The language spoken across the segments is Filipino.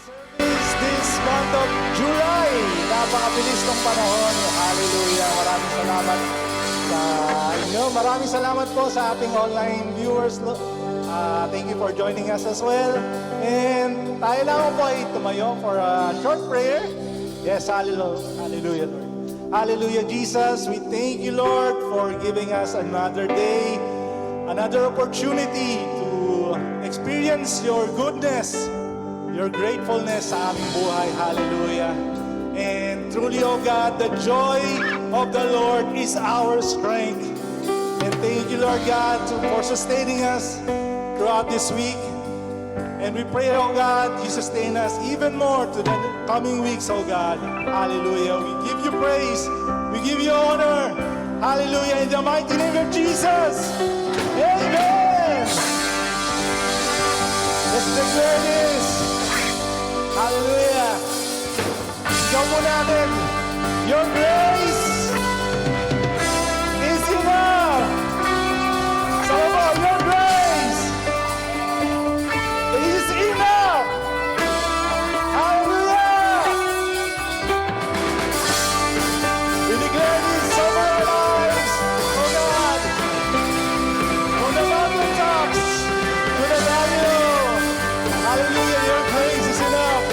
service this month of July. Napakabilis ng panahon. Hallelujah. Maraming salamat sa inyo. Maraming salamat po sa ating online viewers. Thank you for joining us as well. And tayo lang po ay tumayo for a short prayer. Yes, hallelujah. Hallelujah, Lord. Hallelujah, Jesus. We thank you, Lord, for giving us another day, another opportunity to experience your goodness, your gratefulness sa aming buhay. Hallelujah. And truly, oh God, the joy of the Lord is our strength. And thank you, Lord God, for sustaining us throughout this week. And we pray, oh God, you sustain us even more to the coming weeks, oh God. Hallelujah. We give you praise. We give you honor. Hallelujah. In the mighty name of Jesus. Amen. Let's declare this. Hallelujah. Sigaw mo natin. Your grace is enough. Sa mo, your grace is enough. Hallelujah. We declare this over our lives, oh God. From the mountaintops to the valley. Hallelujah, your grace is enough.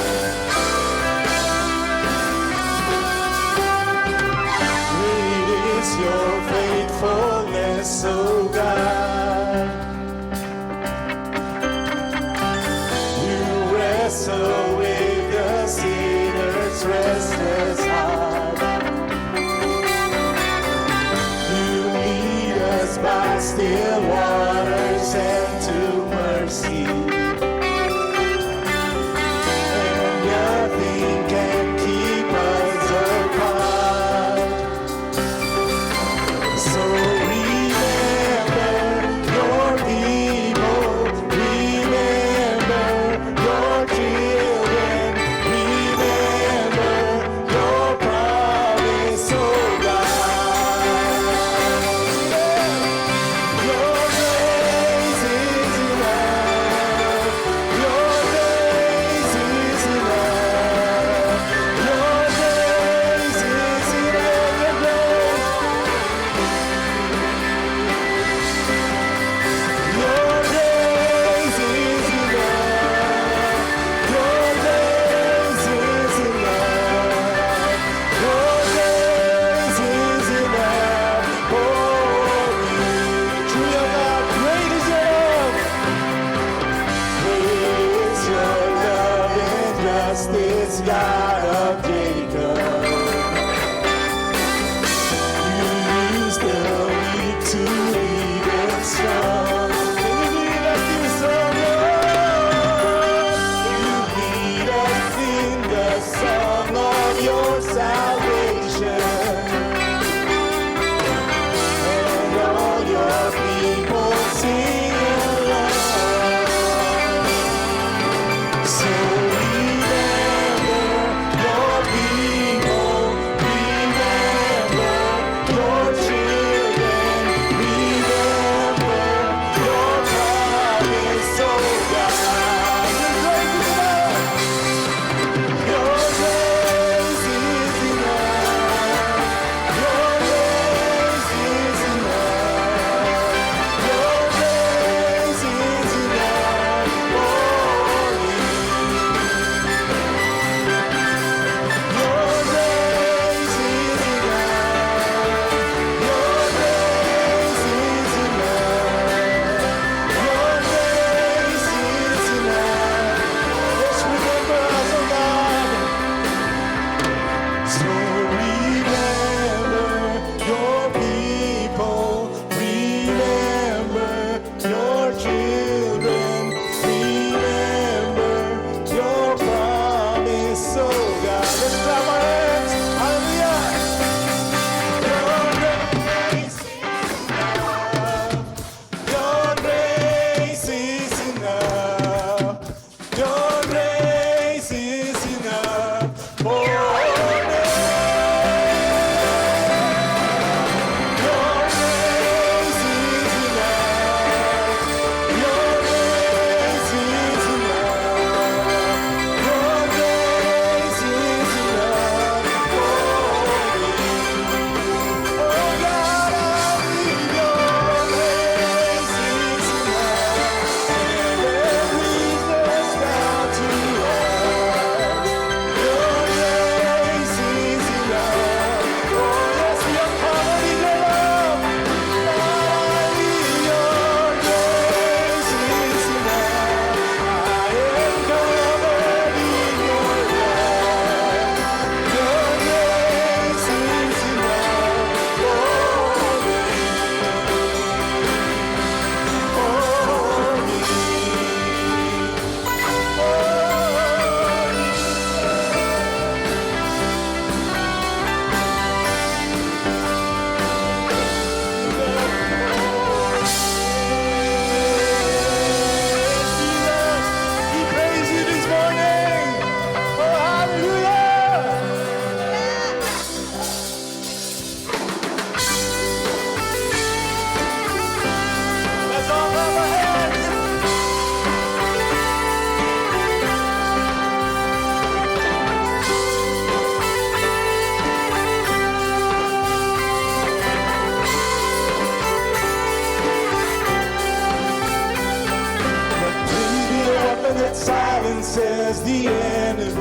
silences the enemy.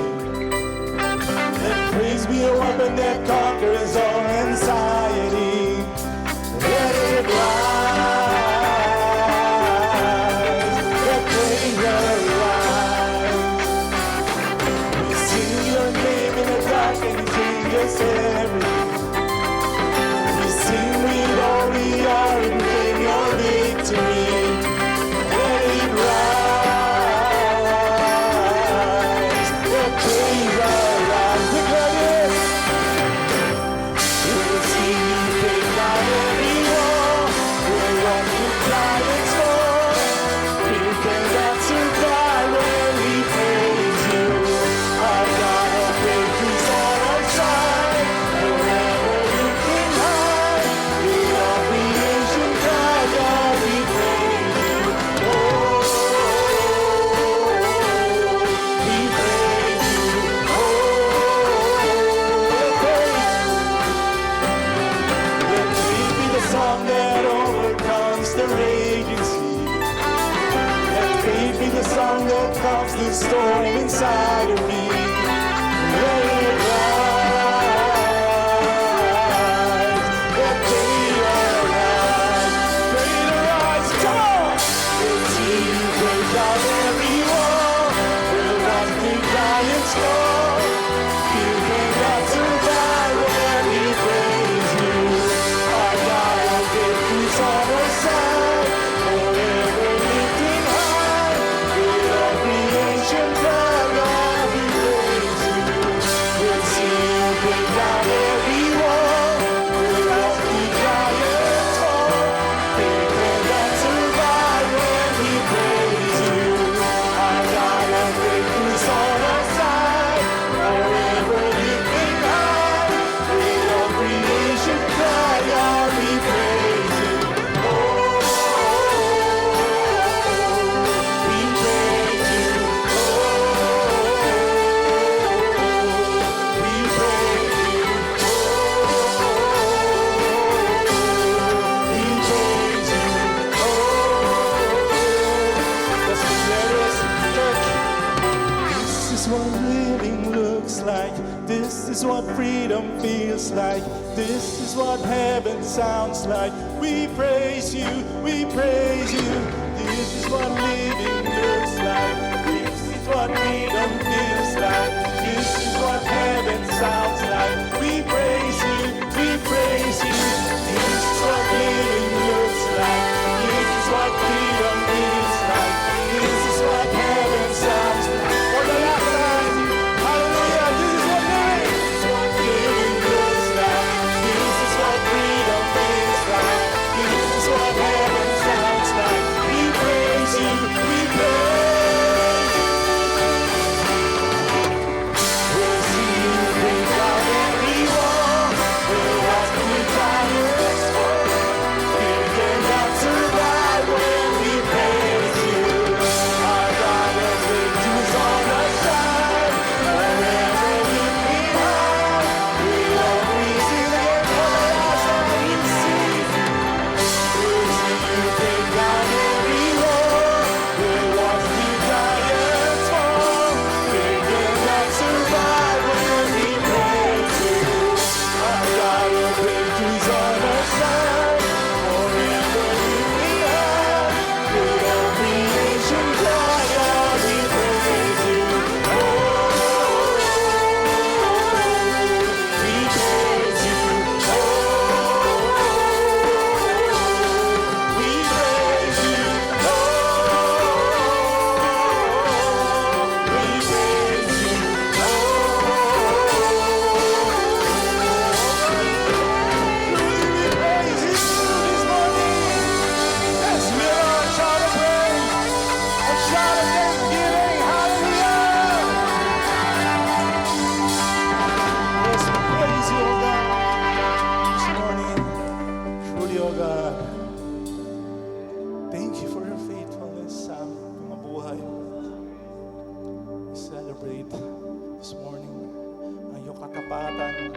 Let praise be a weapon that conquers all anxiety. Let it rise. Let praise arise. We sing your name in the dark and it changes everything. We sing with all we are and claim your victory. Let it rise. Let praise arise. Declare this. We'll see you break down every wall. We'll walk through giants fall. We cannot survive when we praise you. Our God of breakthroughs on our side. Forever lifting high. We all creation cry, God, we praise you. Oh, we praise you. Oh, let praise be the song that overcomes the raging sea. Let faith be the song that calms the storm inside of me. Let it rise. Let faith arise. Faith arise. Come on. We'll see you break down every wall. We'll walk through giants fall. You cannot survive when we praise you. Our God of victories on our side. Forever lifting high. With all creation cry, God, we praise you. We'll see you break down every wall. We'll walk through giants fall. They cannot survive when we praise you. Our God of victories on our side. Forever lifting high. With all creation cry, God, we praise you. Oh, we praise you. Oh, we praise you. We praise you. Oh, let's declare this, church. This is what living looks like. This is what freedom feels like. This is what heaven sounds like. We praise you, we praise you. This is what living looks like. This is what freedom feels like. This is what heaven sounds like. We praise you, we praise you. This is what living looks like. This is what freedom feels like. This is what heaven sounds like. For the last time, hallelujah, this is what living looks like. This is what freedom feels like. This is what heaven sounds like. We praise you, we praise you. We'll see you break down every wall. We'll walk through giants fall. We cannot survive when we praise you. Our God of victories on our side. Forever lifting high. We all receive it for the last time we see. We'll see you break down every wall. We'll walk through giants fall. We cannot survive when we praise you. Our God of victories on our side. Forever lifting high. With all creation cry, God, we praise you. Oh, we praise you. Oh, we praise you. Oh, we praise you. We praise you this morning. Let's lift our shout of praise, a shout of thanksgiving. Hallelujah. Yes, we praise you, oh God, this morning. Truly, oh God, thank you for your faithfulness sa mga buhay. We celebrate this morning ang iyong katapatan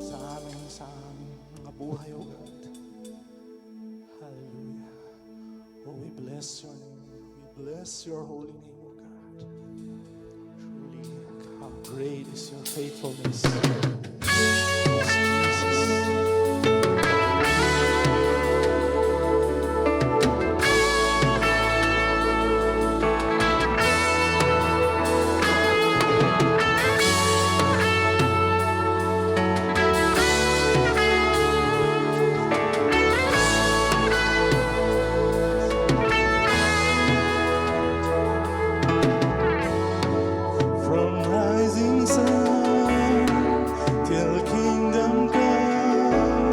sa aming mga buhay, oh God. Hallelujah. Oh, we bless your name. We bless your holy name, oh God. How great is your faithfulness. Jesus. From rising sun till kingdom come,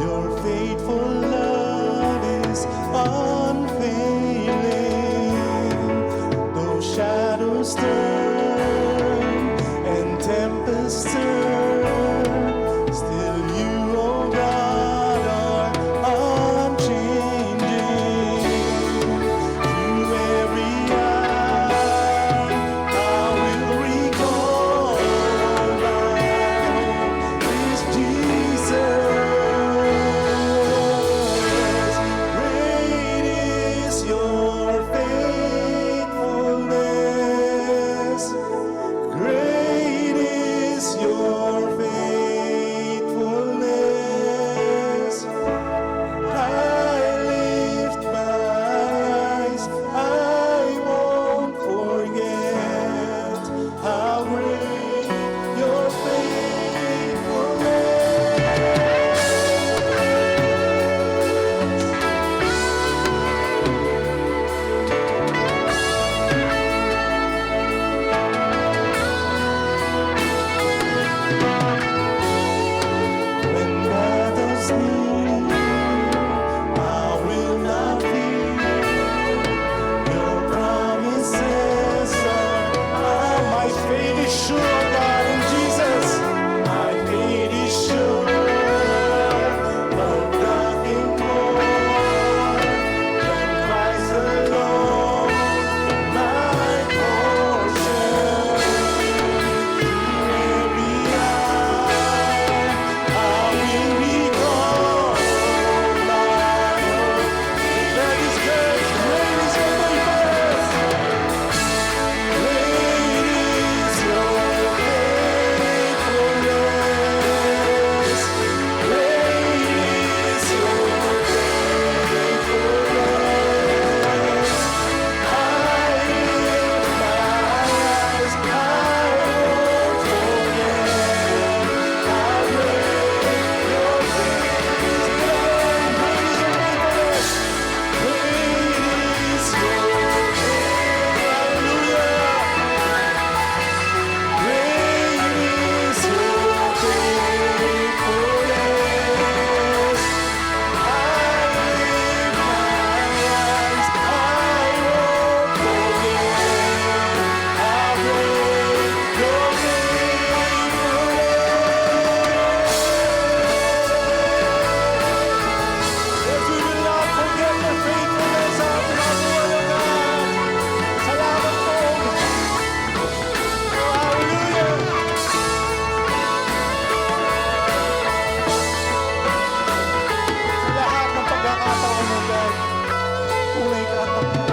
your faithful love is unfailing. Though shadows turn and tempests turn, still you, oh God, are unchanging. Through every eye, I will recall my hope is Jesus. Great is your faithfulness. Great is your faithfulness. I lift my eyes, I won't forget how great your when battles near, I will not fear. Your promises are my faith is sure, God, in Jesus. My faith is sure, but nothing more than Christ alone, my portion. Every eye, I will recall my hope. That is great, great is your faithfulness. Great is your faithfulness. Great is your faithfulness. I lift my eyes, I won't forget how great your faithfulness. Great is your lahat ng pagkakataon mo, God, tunay ka at tapat.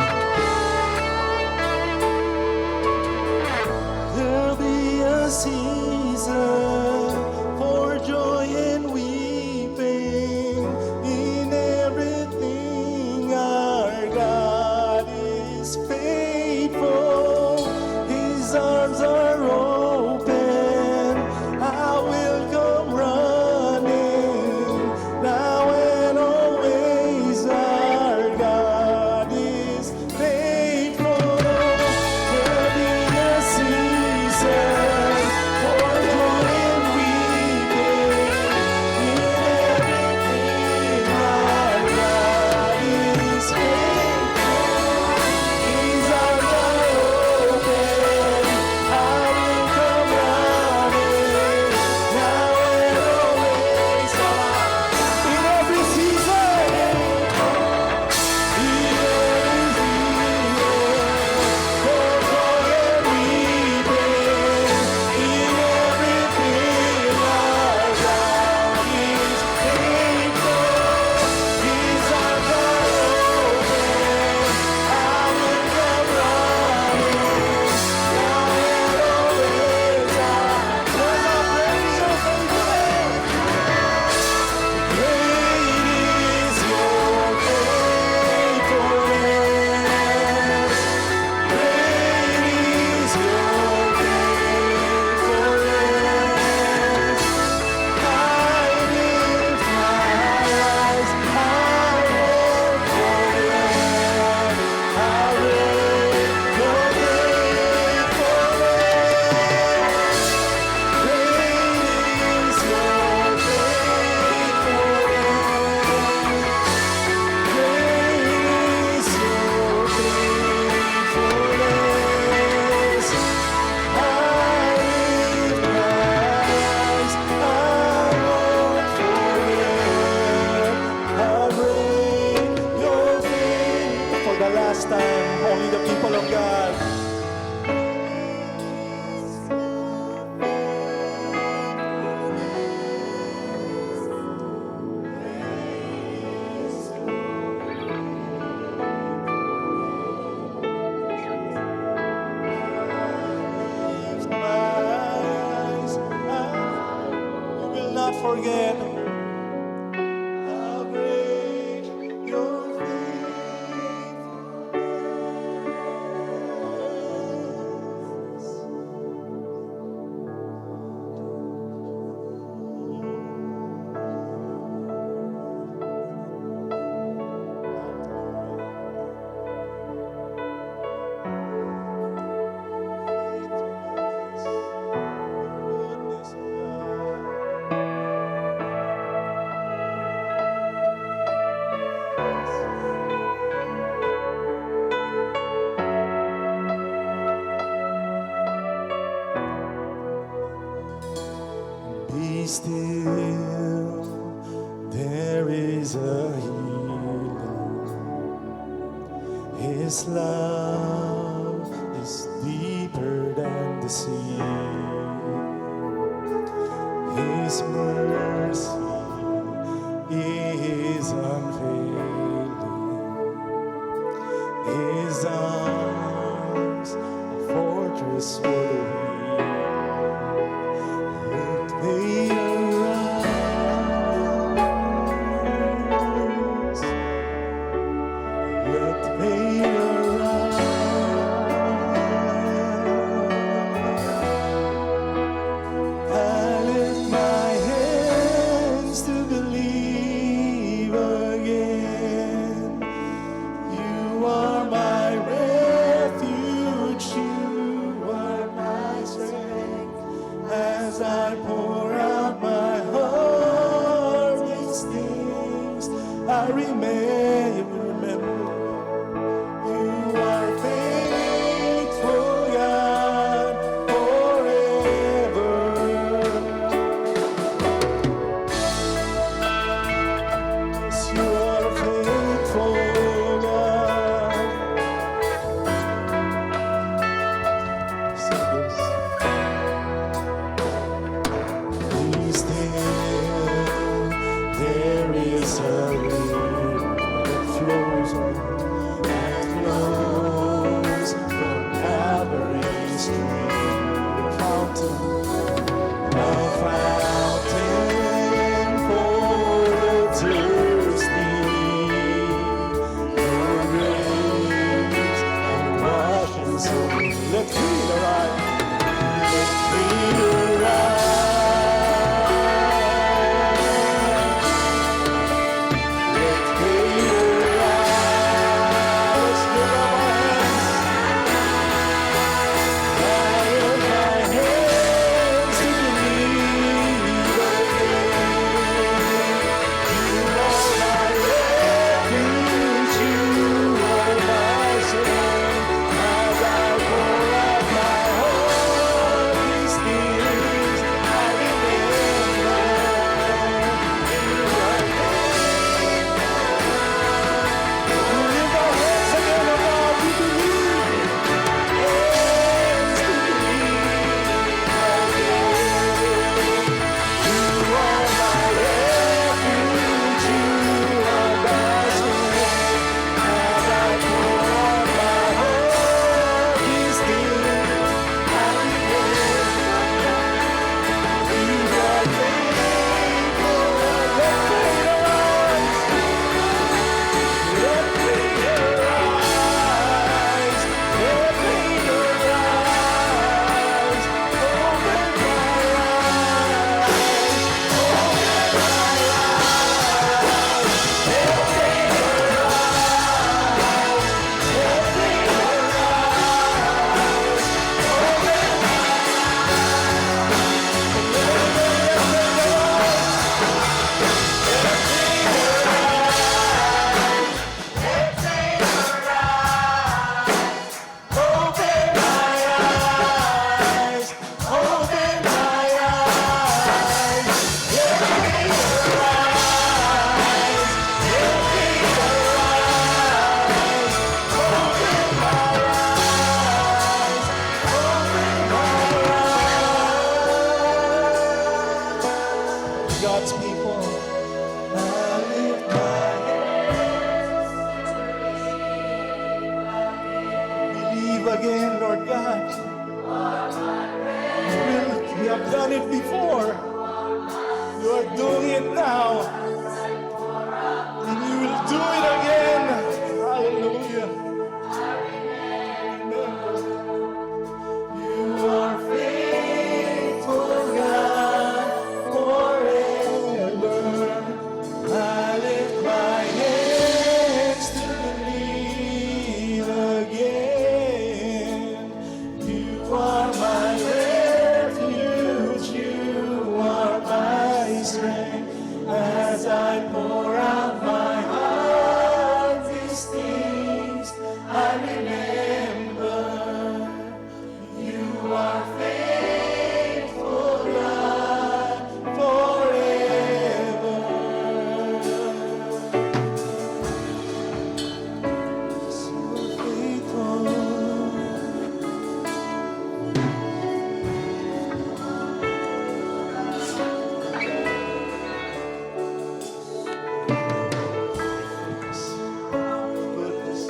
There'll be a season for joy and weeping in everything. Our God is faithful. His arms are open. I will come running now and always. Our God is faithful. There'll be a season for joy and weeping in everything. Our God is faithful. His arms are open. I Only the people of God. Lift my eyes, I will not forget how great your faithfulness. Goodness of God. Be still, there is a healing. His love is deeper than the sea. His mercy is unfailing. His arms a fortress for the weak. Let me arise. Let me arise. I lift my hands to believe again. You are my believe again, Lord God. We have done it before. You are doing it now. And you will do it again. Hallelujah. You are faithful, God, forever. I lift my hands to believe again. You are my refuge, you are my strength. As I pour out my heart, these things I remember. You are faithful, God, forever. So faithful. Goodness.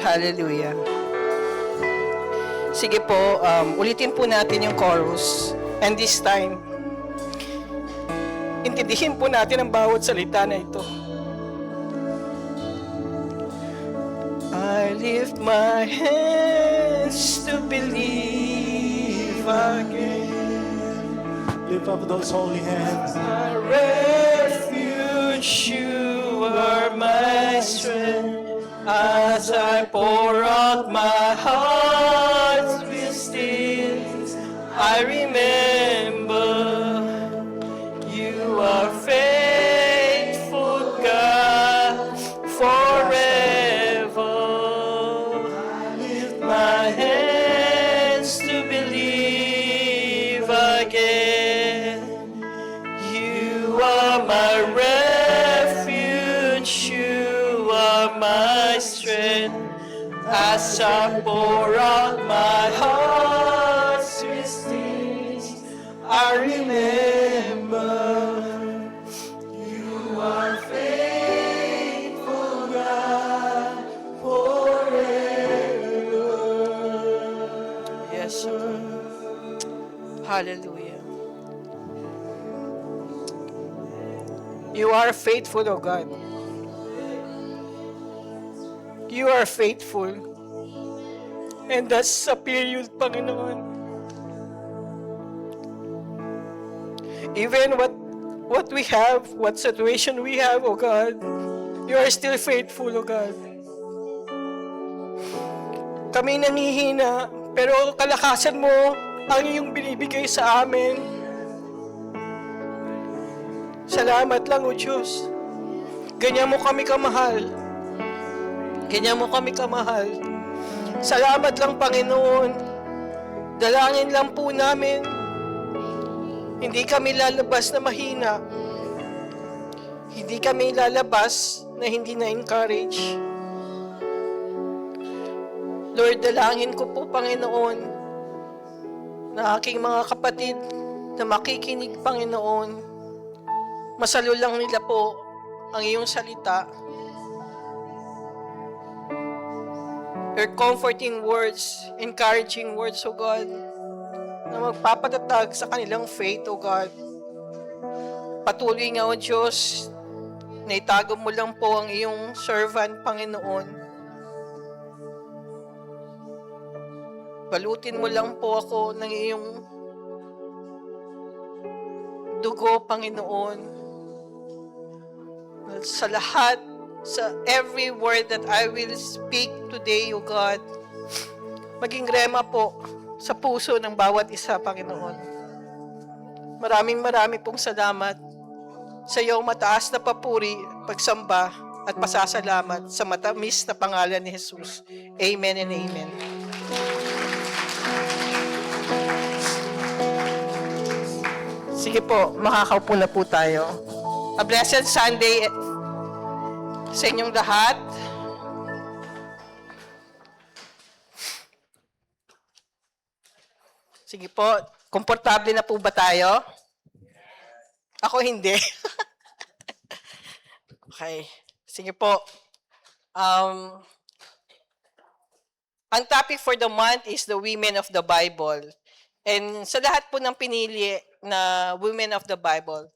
Hallelujah. Sige po, ulitin po natin yung chorus. And this time, intindihin po natin ang bawat salita na ito. I lift my hands to believe again. Lift up those holy hands. My refuge, you are my strength. As I pour out my heart with tears, I remember you are faithful, God, forever. I lift my hands to believe again. You are my refuge, you are my strength. As I pour out my heart with tears, I remember you are faithful, God, forever. Yes, sir. Hallelujah. You are faithful, O God. You are faithful. And that's sa period, Panginoon. Even what we have, what situation we have, O God, you are still faithful, O God. Kami nangihina, pero kalakasan mo ang iyong binibigay sa amin. Salamat lang, O Diyos. Ganyan mo kami kamahal. Ganyan mo kami kamahal. Salamat lang, Panginoon. Dalangin lang po namin. Hindi kami lalabas na mahina. Hindi kami lalabas na hindi na-encourage. Lord, dalangin ko po, Panginoon, na aking mga kapatid na makikinig, Panginoon, masalo lang nila po ang iyong salita. Your comforting words, encouraging words, O God, na magpapatatag sa kanilang faith, O God. Patuloy nga, O Diyos, na itago mo lang po ang iyong servant, Panginoon. Balutin mo lang po ako ng iyong dugo, Panginoon. Sa lahat, sa every word that I will speak today, O God, maging rema po sa puso ng bawat isa, Panginoon. Maraming pong salamat sa iyong mataas na papuri, pagsamba, at pasasalamat sa matamis na pangalan ni Jesus. Amen and amen. Sige po, makakaupo na po tayo. A blessed Sunday sa inyong lahat. Sige po, komportable na po ba tayo? Ako hindi. Okay. Sige po. Um, ang topic for the month is the women of the Bible. And sa lahat po ng pinili na women of the Bible,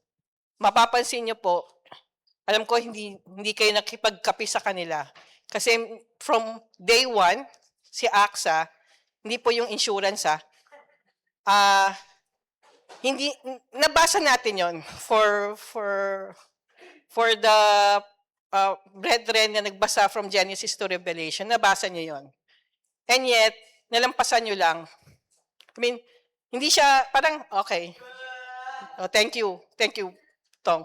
mapapansin niyo po, alam ko hindi kayo nakipagkapi sa kanila. Kasi from day one, si AXA, hindi po yung insurance hindi nabasa natin yon for the brethren na nagbasa from Genesis to Revelation, nabasa niyo yon. And yet, nalampasan niyo lang. I mean, hindi siya parang okay. Oh, thank you, Tong.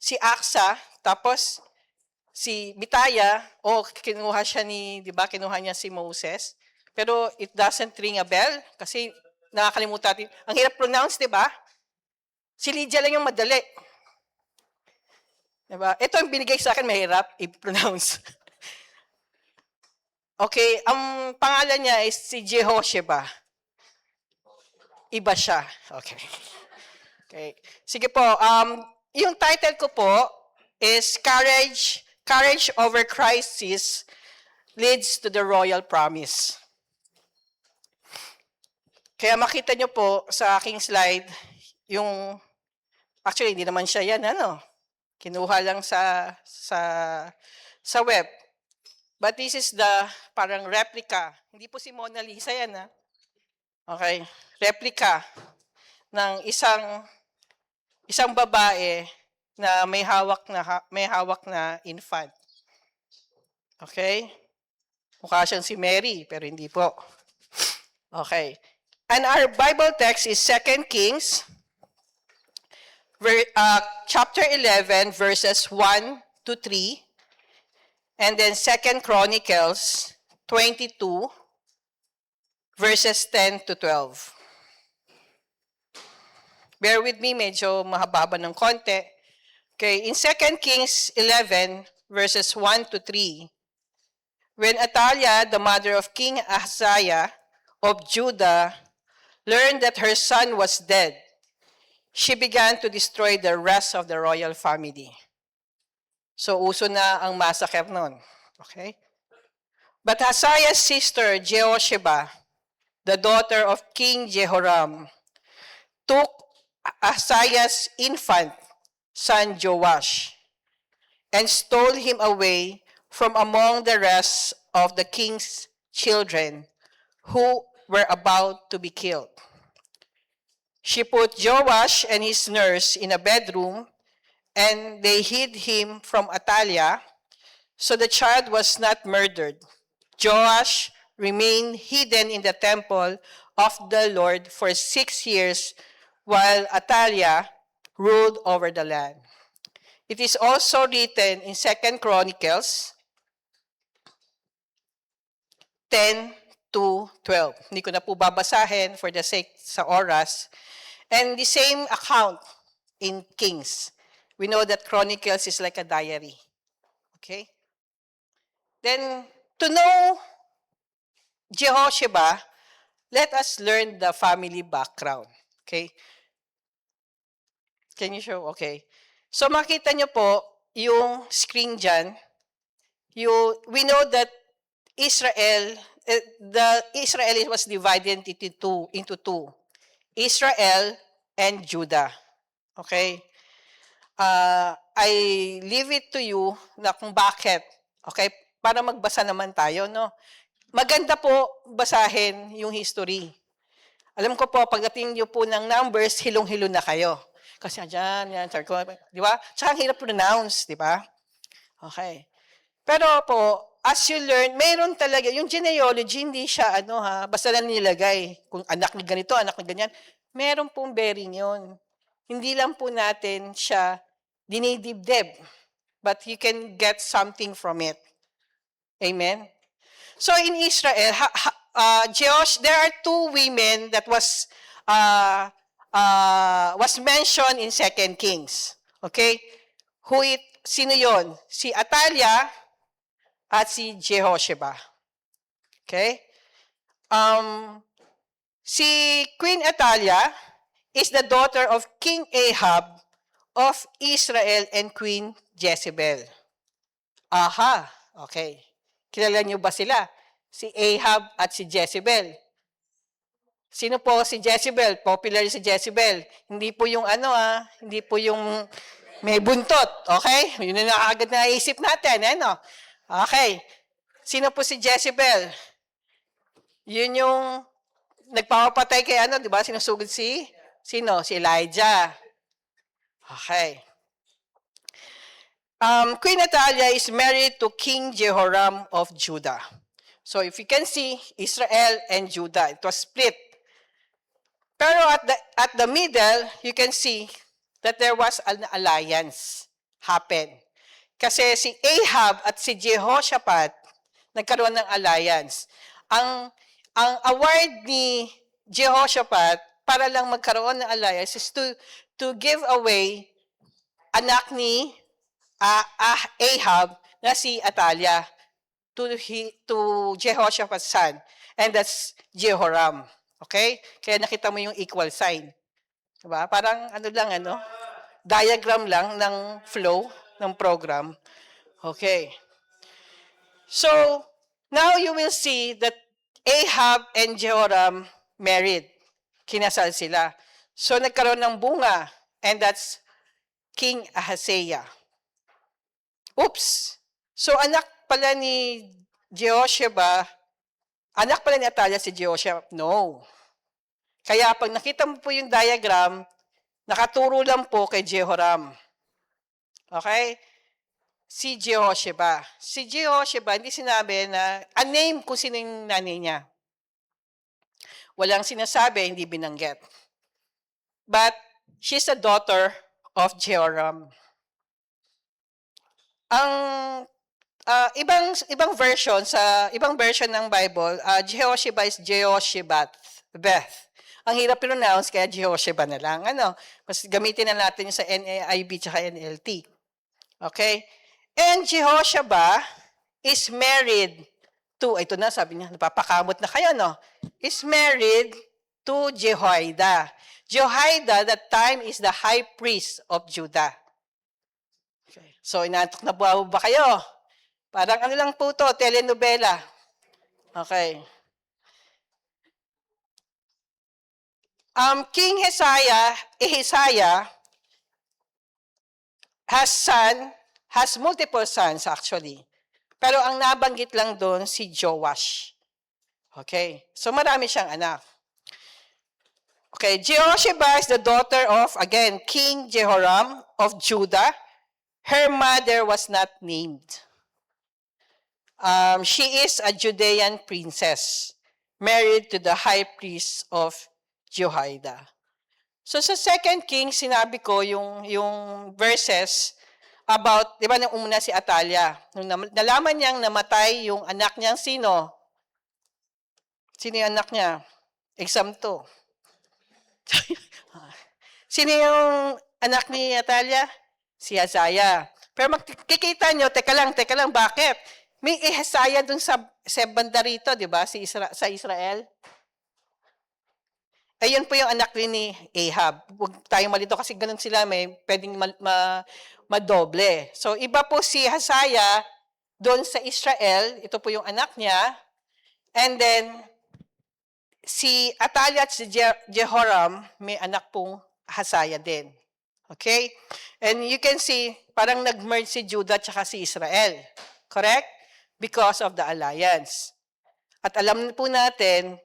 Si AXA, tapos si Bitaya, kinuha siya di ba, kinuha niya si Moses. Pero it doesn't ring a bell kasi nakakalimutan natin. Ang hirap pronounce, di ba? Si Lydia lang yung madali. Di ba? Ito ang binigay sa akin, mahirap i-pronounce. Okay, ang pangalan niya is si Jehosheba. Iba siya. Okay. Okay. Sige po, yung title ko po is Courage Over Crisis Leads to the Royal Promise. Kaya makita nyo po sa aking slide, actually hindi naman siya yan, kinuha lang sa web. But this is the parang replica. Hindi po si Mona Lisa yan, Okay, replica ng isang babae na may hawak na infant. Okay? Mukha siyang si Mary, pero hindi po. Okay. And our Bible text is 2 Kings, chapter 11, verses 1 to 3, and then 2 Chronicles 22, verses 10 to 12. Bear with me, medyo mahaba ng konti. Okay, in 2 Kings 11, verses 1 to 3, when Athaliah, the mother of King Ahaziah of Judah, learned that her son was dead, she began to destroy the rest of the royal family. So, uso na ang massacre nun. Okay? But Ahaziah's sister, Jehosheba, the daughter of King Jehoram, took Ahaziah's infant son Joash and stole him away from among the rest of the king's children who were about to be killed. She put Joash and his nurse in a bedroom, and they hid him from Athaliah, so the child was not murdered. Joash remained hidden in the temple of the Lord for 6 years, while Athaliah ruled over the land. It is also written in 2 Chronicles 10 to 12. Hindi ko na po babasahin for the sake sa oras. And the same account in Kings. We know that Chronicles is like a diary. Okay? Then, to know Jehosheba, let us learn the family background. Okay? Can you show? Okay. So, makita nyo po yung screen dyan. We know that Israel was divided into two. Israel and Judah. Okay? I leave it to you na kung bakit. Okay? Para magbasa naman tayo, no? Maganda po basahin yung history. Alam ko po, pagdating nyo po ng Numbers, hilong-hilo na kayo. Kasi yan, di ba? Tsaka ang hirap pronounce, di ba? Okay. Pero po, as you learn, mayroon talaga, yung genealogy, hindi siya, basta lang nilagay. Kung anak ni ganito, anak ni ganyan. Meron pong bearing yun. Hindi lang po natin siya dinidibdib. But you can get something from it. Amen? So in Israel, there are two women that was mentioned in 2 Kings. Okay? Sino yon? Si Athaliah at si Jehosheba. Okay? Si Queen Athaliah is the daughter of King Ahab of Israel and Queen Jezebel. Aha, okay. Kilala niyo ba sila? Si Ahab at si Jezebel. Sino po si Jezebel? Popular si Jezebel. Hindi po yung hindi po yung may buntot. Okay? Yun na agad naisip natin. Ano? Okay. Sino po si Jezebel? Yun yung nagpapatay kay di ba? Sinusugod sino? Si Elijah. Okay. Queen Athaliah is married to King Jehoram of Judah. So if you can see, Israel and Judah, it was split. Pero at the middle, you can see that there was an alliance happen. Kasi si Ahab at si Jehoshaphat nagkaroon ng alliance. Ang award ni Jehoshaphat para lang magkaroon ng alliance is to give away anak ni Ahab na si Athaliah to Jehoshaphat's son. And that's Jehoram. Okay? Kaya nakita mo yung equal sign. Diba? Parang diagram lang ng flow ng program. Okay. So, now you will see that Ahab and Jehoram married. Kinasal sila. So, nagkaroon ng bunga. And that's King Ahaziah. Oops! So, anak pala ni Jehoshaphat, anak pala ni Athaliah si Jehoshaphat? No. Kaya pag nakita mo po yung diagram, nakaturo lang po kay Jehoram. Okay? Si Jehoshaphat. Si Jehoshaphat, hindi sinabi na, name kung sino yung nanay niya. Walang sinasabi, hindi binanggit. But, she's a daughter of Jehoram. Ang ibang version ng Bible, Jehoshaphat is Jehoshaphat. Beth. Ang hirap pronounce kaya Jehoshaphat na lang. Mas gamitin na natin yung sa NAIB tsaka NLT. Okay? And Jehoshaphat is married to, ito na sabi niya, napapakamot na kayo, no? Is married to Jehoiada. Jehoiada that time is the high priest of Judah. Okay. So, inaantok na ba kayo? Parang lang po to, telenovela. Okay. King Ahaziah has multiple sons actually. Pero ang nabanggit lang doon si Joash. Okay. So, marami siyang anak. Okay. Jehoshaphat is the daughter of, again, King Jehoram of Judah. Her mother was not named. She is a Judean princess, married to the high priest of Jehoiada. So sa 2 Kings, sinabi ko yung verses about, di ba, nung una si Athaliah. Nung nalaman niyang namatay yung anak niyang sino? Sino yung anak niya? Exam 2. Sino yung anak ni Athaliah? Si Ahaziah. Pero makikita nyo, teka lang, bakit? May Ahaziah dun sa banda rito, di ba? Sa Israel. Ayun po yung anak rin ni Ahab. Huwag tayong malito kasi ganun sila, may pwedeng madoble. So, iba po si Ahaziah doon sa Israel. Ito po yung anak niya. And then, si Athaliah at si Jehoram, may anak pong Ahaziah din. Okay? And you can see, parang nag-merge si Judah at si Israel. Correct? Because of the alliance. At alam po natin,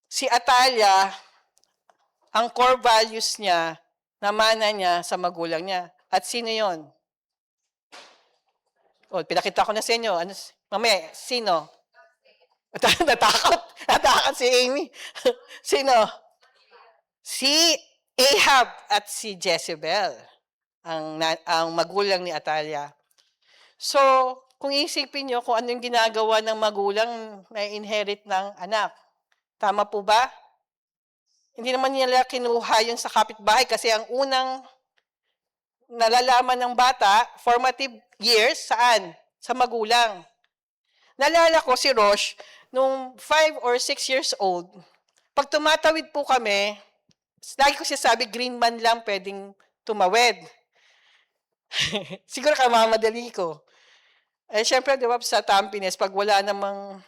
si Athaliah, ang core values niya, namana niya sa magulang niya. At sino yon? O, pinakita ko na sa inyo. Mamaya, sino? Natakot si Amy. Sino? Si Ahab at si Jezebel, ang magulang ni Athaliah. So, kung isipin nyo kung ano yung ginagawa ng magulang na inherit ng anak. Tama po ba? Hindi naman nila kinuha yun sa kapitbahay kasi ang unang nalalaman ng bata, formative years, saan? Sa magulang. Nalala ko si Rosh, nung 5 or 6 years old, pag tumatawid po kami, lagi ko siya sabi, green man lang pwedeng tumawid. Siguro kamamadali ko. Eh, syempre, di ba, sa Tampines, pag wala namang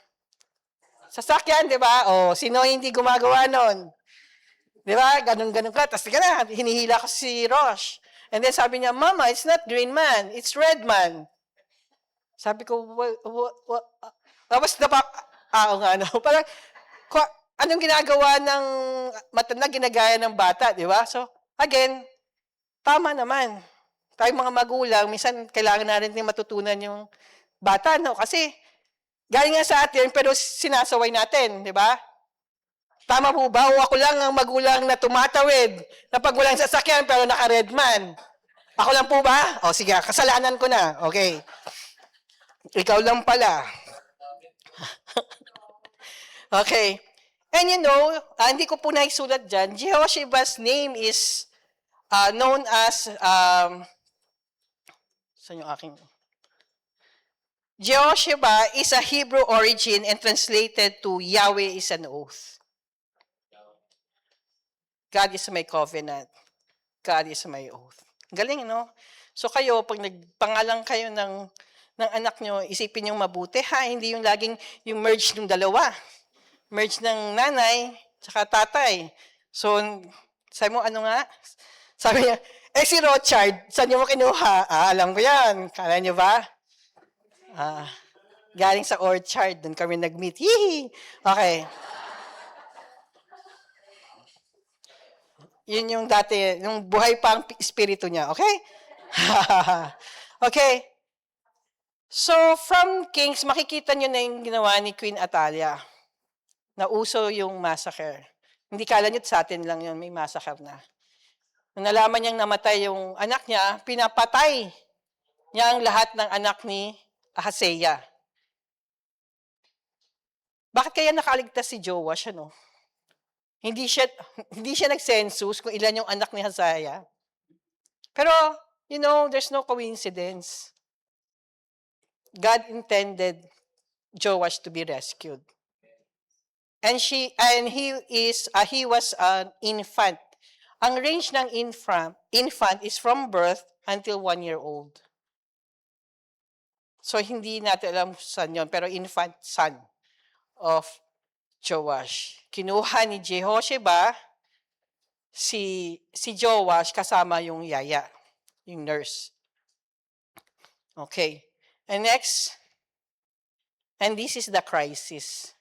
sasakyan, di ba? O, sino hindi gumagawa nun? Di ba? Ganun-ganun ka. Tapos na, hinihila ko si Rosh. And then sabi niya, Mama, it's not green man, it's red man. Sabi ko, tapos nga, no? Parang, anong ginagawa ng matanda, ginagaya ng bata, di ba? So, again, tama naman. Tayong mga magulang, minsan kailangan na rin matutunan yung bata, no? Kasi, galing nga sa atin, pero sinasaway natin, di ba? Tama po ba? O ako lang ang magulang na tumatawid na pag walang sasakyan pero naka-red man? Ako lang po ba? O sige, kasalanan ko na. Okay. Ikaw lang pala. Okay. And you know, hindi ko po naisulat dyan, Jehoshaphat's name is known as, saan yung aking? Jehoshaphat is a Hebrew origin and translated to Yahweh is an oath. God is my covenant. God is my oath. Galing, no? So kayo, pag nagpangalan kayo ng anak nyo, isipin yung mabuti, ha? Hindi yung laging yung merge ng dalawa. Merge ng nanay, tsaka tatay. So, sabi mo, ano nga? Sabi niya, si Rothschild, saan niyo mo kinuha? Alam ko yan. Kala niyo ba? Galing sa orchard, doon kami nag-meet. Hihi! Okay. Yun yung dati, yung buhay pa ang espiritu niya, okay? Okay. So, from Kings, makikita nyo na yung ginawa ni Queen Atalia. Nauso yung massacre. Hindi kala nyo sa atin lang yun, may massacre na. Nung nalaman niyang namatay yung anak niya, pinapatay niya ang lahat ng anak ni Ahaziah. Bakit kaya nakaligtas si Joash, ano? Hindi siya nag-census kung ilan yung anak ni Ahaziah. Pero, you know, there's no coincidence. God intended Joash to be rescued. And he was an infant. Ang range ng infant is from birth until 1 year old. So, hindi natin alam saan yun, pero infant son of Joash. Kinuha ni Jehoshaphat si Joash kasama yung yaya, yung nurse. Okay. And next, and this is the crisis.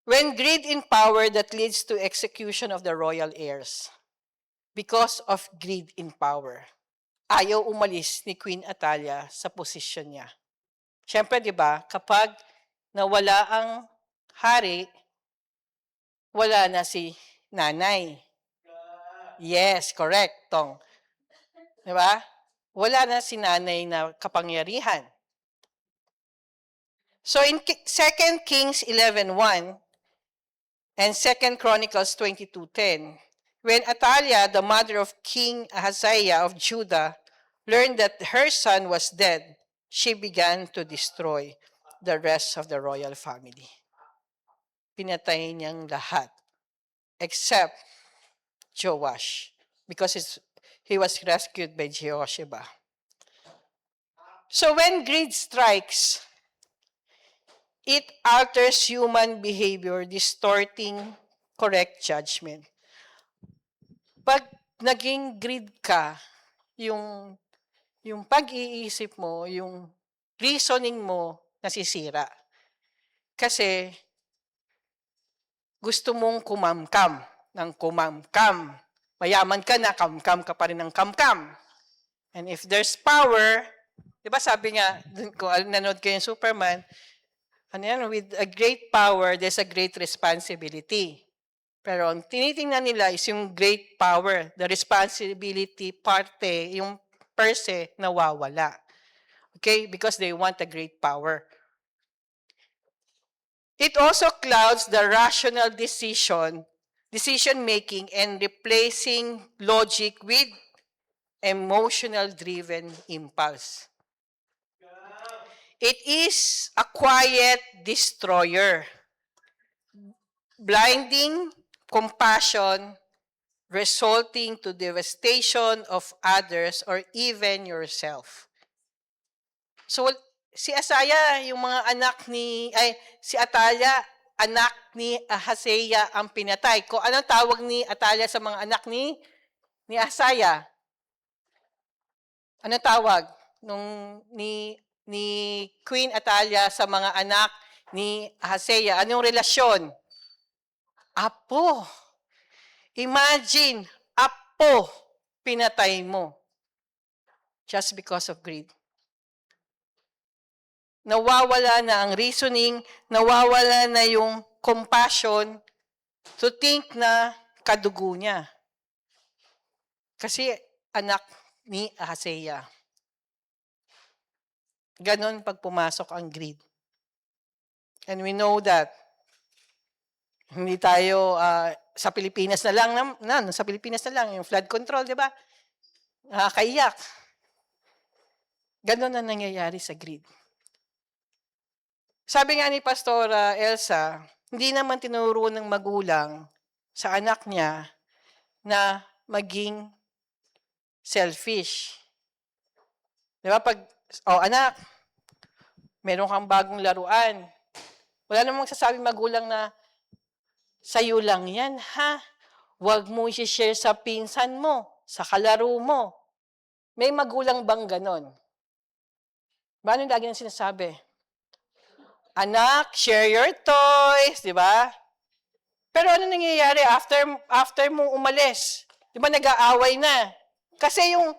When greed in power that leads to execution of the royal heirs because of greed in power. Ayaw umalis ni Queen Atalia sa posisyon niya. Siyempre, di ba, kapag nawala ang hari, wala na si nanay. Yes, correct, Tong. Di ba? Wala na si nanay na kapangyarihan. So in 2 Kings 11:1 and 2 Chronicles 22:10, when Atalia, the mother of King Ahaziah of Judah, learned that her son was dead, she began to destroy the rest of the royal family. Pinatay niyang lahat, except Joash, because he was rescued by Jehoshaphat. So when greed strikes, it alters human behavior, distorting correct judgment. Pag naging greed ka, yung pag-iisip mo, yung reasoning mo, nasisira. Kasi gusto mong kumamkam ng kumamkam. Mayaman ka na, kamkam ka pa rin ng kamkam. And if there's power, di ba sabi nga, kung nanood kayo yung Superman, with a great power, there's a great responsibility. Pero ang tinitingnan nila is yung great power. The responsibility parte, yung per se, nawawala. Okay? Because they want a great power. It also clouds the rational decision-making and replacing logic with emotional-driven impulse. It is a quiet destroyer. Blinding compassion resulting to devastation of others or even yourself. So, si Asaya, yung mga si Atalia, anak ni Ahaseya ang pinatay. Kung anong tawag ni Atalia sa mga anak ni Asaya? Anong tawag ni Queen Atalia sa mga anak ni Ahaseya? Anong relasyon? Apo. Imagine, apo, pinatay mo. Just because of greed. Nawawala na ang reasoning, nawawala na yung compassion to think na kadugo niya. Kasi anak ni Ahaseya. Ganon pag pumasok ang greed. And we know that hindi tayo sa Pilipinas na lang, sa Pilipinas na lang, yung flood control, di ba? Nakakaiyak. Ganon ang nangyayari sa greed. Sabi nga ni Pastora Elsa, hindi naman tinuro ng magulang sa anak niya na maging selfish. Di ba? Anak, meron kang bagong laruan. Wala namang sasabi magulang na, sa'yo lang yan, ha? Huwag mo i-share sa pinsan mo, sa kalaro mo. May magulang bang ganon? Ba, ano yung lagi nang sinasabi? Anak, share your toys, di ba? Pero ano nangyayari after mo umalis? Di ba nag-aaway na? Kasi yung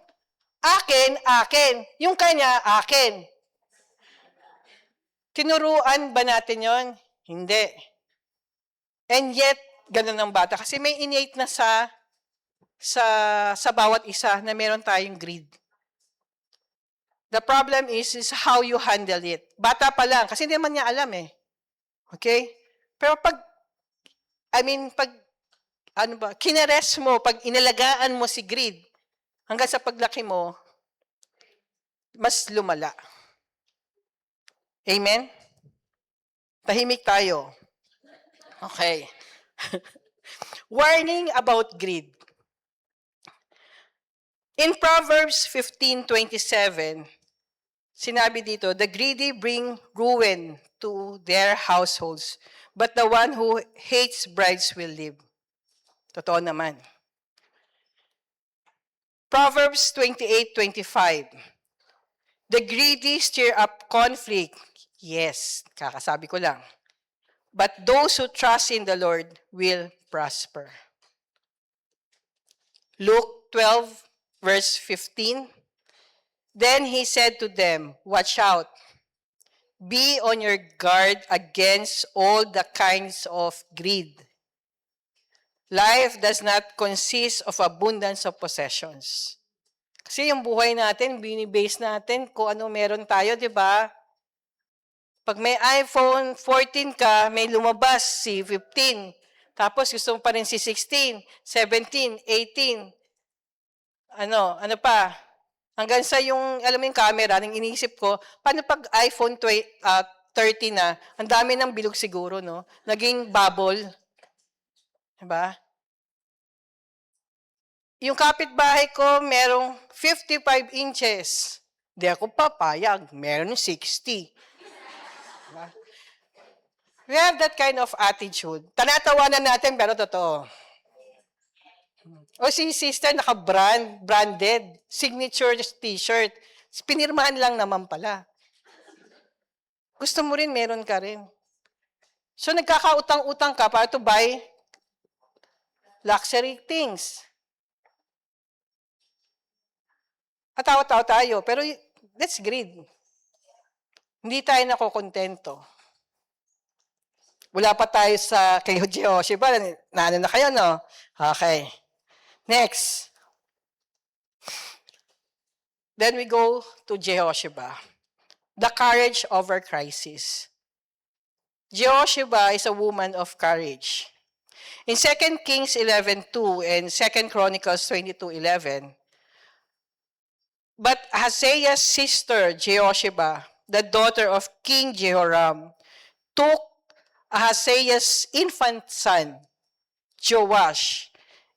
akin. Yung kanya, akin. Tinuruan ba natin yon? Hindi. And yet, ganun ang bata. Kasi may innate na sa bawat isa na meron tayong greed. The problem is how you handle it. Bata pa lang, kasi hindi naman niya alam eh. Okay? Pero kinares mo, pag inalagaan mo si greed, hanggang sa paglaki mo, mas lumala. Amen? Tahimik tayo. Okay. Warning about greed. In Proverbs 15:27, sinabi dito, the greedy bring ruin to their households, but the one who hates brides will live. Totoo naman. Proverbs 28:25. The greedy stir up conflict. Yes, kakasabi ko lang. But those who trust in the Lord will prosper. Luke 12, verse 15. Then he said to them, watch out. Be on your guard against all the kinds of greed. Life does not consist of abundance of possessions. Kasi yung buhay natin, binibase natin kung ano meron tayo, di ba? Pag may iPhone 14 ka, may lumabas si 15. Tapos gusto mo pa rin si 16, 17, 18. Ano pa? Hanggang sa yung, alam mo yung camera, nang iniisip ko, paano pag iPhone 30 na, ang dami ng bilog siguro, no? Naging bubble. Diba? Yung kapitbahay ko, merong 55 inches. Di ako papayag, meron 60. Diba? We have that kind of attitude. Tanatawanan natin, pero totoo. O si sister, naka-branded, signature t-shirt. Pinirmahan lang naman pala. Gusto mo rin, meron ka rin. So, nagkakautang-utang ka para to buy luxury things. At tawa-tawa tayo, pero that's greed. Hindi tayo nakokontento. Wala pa tayo sa kay Jehoshua. Naano na kayo, no? Okay. Next. Then we go to Jehoshua. The courage over crisis. Jehoshua is a woman of courage. In 2 Kings 11:2 and 2 Chronicles 22:11, but Ahaziah's sister Jehoshua, the daughter of King Jehoram, took Ahaziah's infant son, Joash,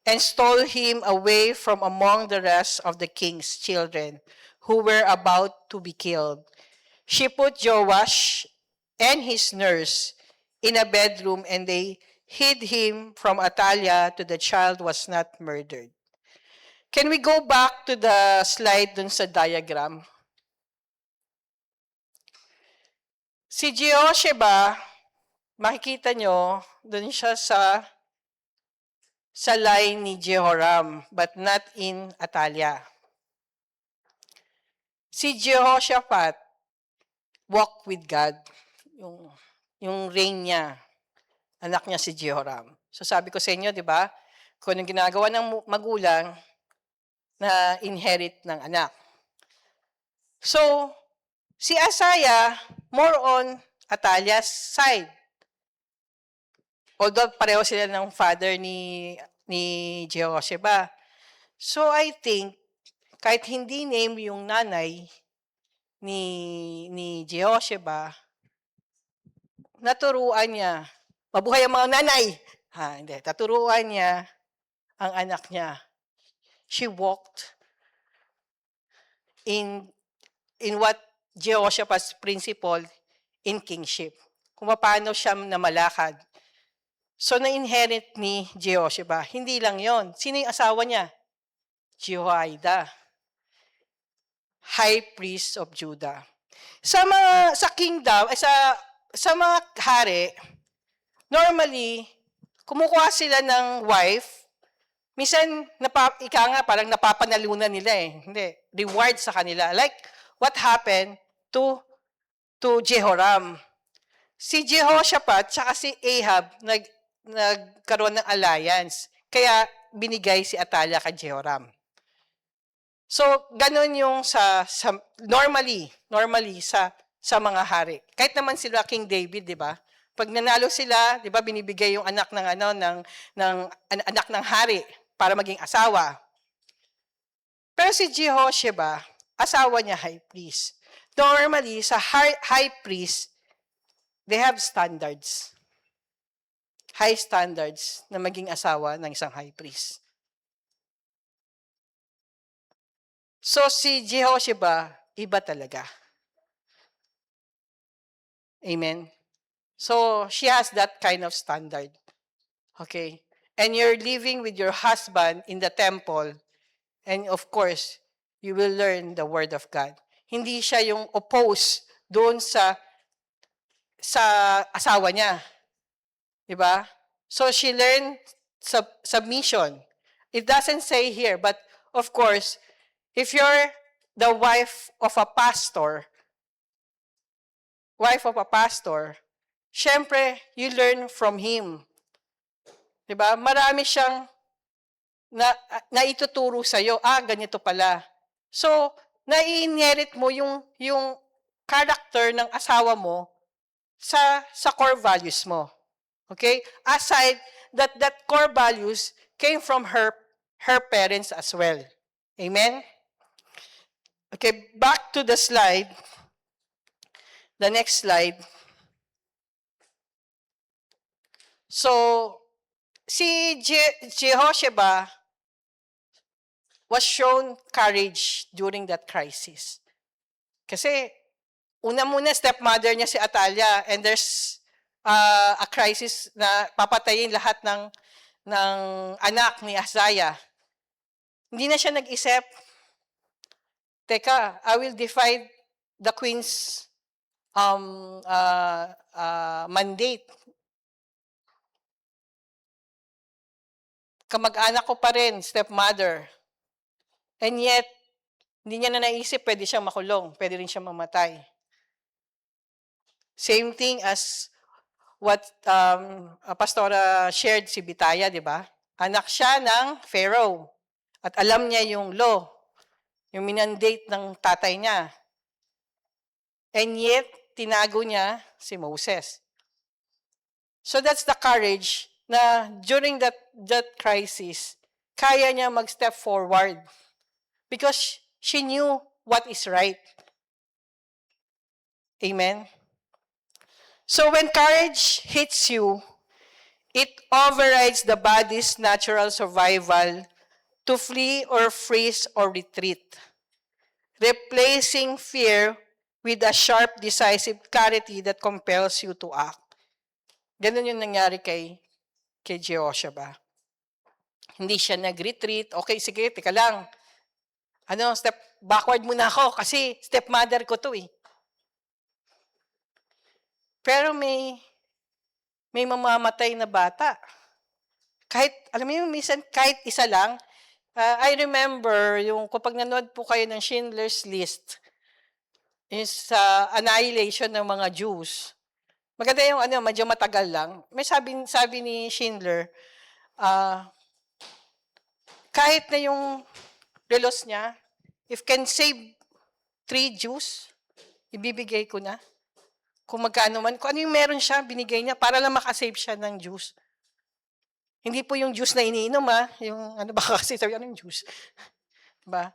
and stole him away from among the rest of the king's children who were about to be killed. She put Joash and his nurse in a bedroom, and they hid him from Athaliah till the child was not murdered. Can we go back to the slide dun sa diagram? Si Jehosheba, makikita nyo, dun siya sa line ni Jehoram, but not in Athaliah. Si Jehoshaphat walked with God, yung reign niya, anak niya si Jehoram. So sabi ko sa inyo, di ba, kung anong ginagawa ng magulang, na inherit ng anak. So, si Asaya, more on Athaliah's side. Although pareho sila ng father ni Jehosheba. So, I think, kahit hindi name yung nanay ni Jehosheba, naturuan niya, mabuhay ang mga nanay! Hindi, naturuan niya ang anak niya. She walked in what Jehoshaphat's principle in kingship. Kung paano siya namalakad. So, na-inherit ni Jehosheba. Hindi lang yon. Sino yung asawa niya? Jehoiada, high priest of Judah. Sa kingdom, sa mga hari, normally, kumukuha sila ng wife. Minsan, parang napapanalunan nila eh. Hindi, reward sa kanila. Like, what happened to Jehoram? Si Jehoshaphat, tsaka si Ahab, nagkaroon ng alliance. Kaya, binigay si Athaliah kay Jehoram. So, ganun yung normally sa mga hari. Kahit naman sila King David, di ba? Pag nanalo sila, di ba, binibigay yung anak ng anak ng hari para maging asawa. Pero si Jehosheba, asawa niya high priest. Normally, sa high priest, they have standards. High standards na maging asawa ng isang high priest. So si Jehosheba, iba talaga. Amen? So she has that kind of standard. Okay? And you're living with your husband in the temple, and of course, you will learn the Word of God. Hindi siya yung oppose doon sa asawa niya. Diba? So she learned submission. It doesn't say here, but of course, if you're the wife of a pastor, syempre, you learn from him. Diba? Marami siyang naituturo sa'yo. Ganito pala. So, nai-inherit mo yung character ng asawa mo sa core values mo. Okay? Aside that core values came from her parents as well. Amen? Okay, back to the slide. The next slide. So, si Jehosheba was shown courage during that crisis. Kasi, una-muna, stepmother niya si Athaliah, and there's a crisis na papatayin lahat ng anak ni Asaya. Hindi na siya nag-isip, teka, I will defy the queen's mandate. Kamag-anak ko pa rin, stepmother. And yet, hindi niya na naisip, pwede siyang makulong, pwede rin siyang mamatay. Same thing as what Pastora shared si Bitaya, di ba? Anak siya ng Pharaoh. At alam niya yung law, yung minandate ng tatay niya. And yet, tinago niya si Moses. So that's the courage na during that crisis, kaya niya mag-step forward because she knew what is right. Amen? So when courage hits you, It overrides the body's natural survival to flee or freeze or retreat, replacing fear with a sharp, decisive clarity that compels you to act. Ganun yung nangyari kay Jehoshaphat. Hindi siya nag-retreat. Okay, sige, teka lang. Step backward muna ako kasi stepmother ko to eh. Pero may mamamatay na bata. Kahit, alam mo yung minsan, kahit isa lang, I remember, kapag nanood po kayo ng Schindler's List, is annihilation ng mga Jews. Maganda yung medyo matagal lang. May sabi ni Schindler, kahit na yung relos niya, if can save 3 Jews, ibibigay ko na. Kung magkano man, kung ano yung meron siya, binigay niya para lang makasave siya ng Jews. Hindi po yung juice na iniinom, yung baka kasi sabi, ano yung juice? Diba?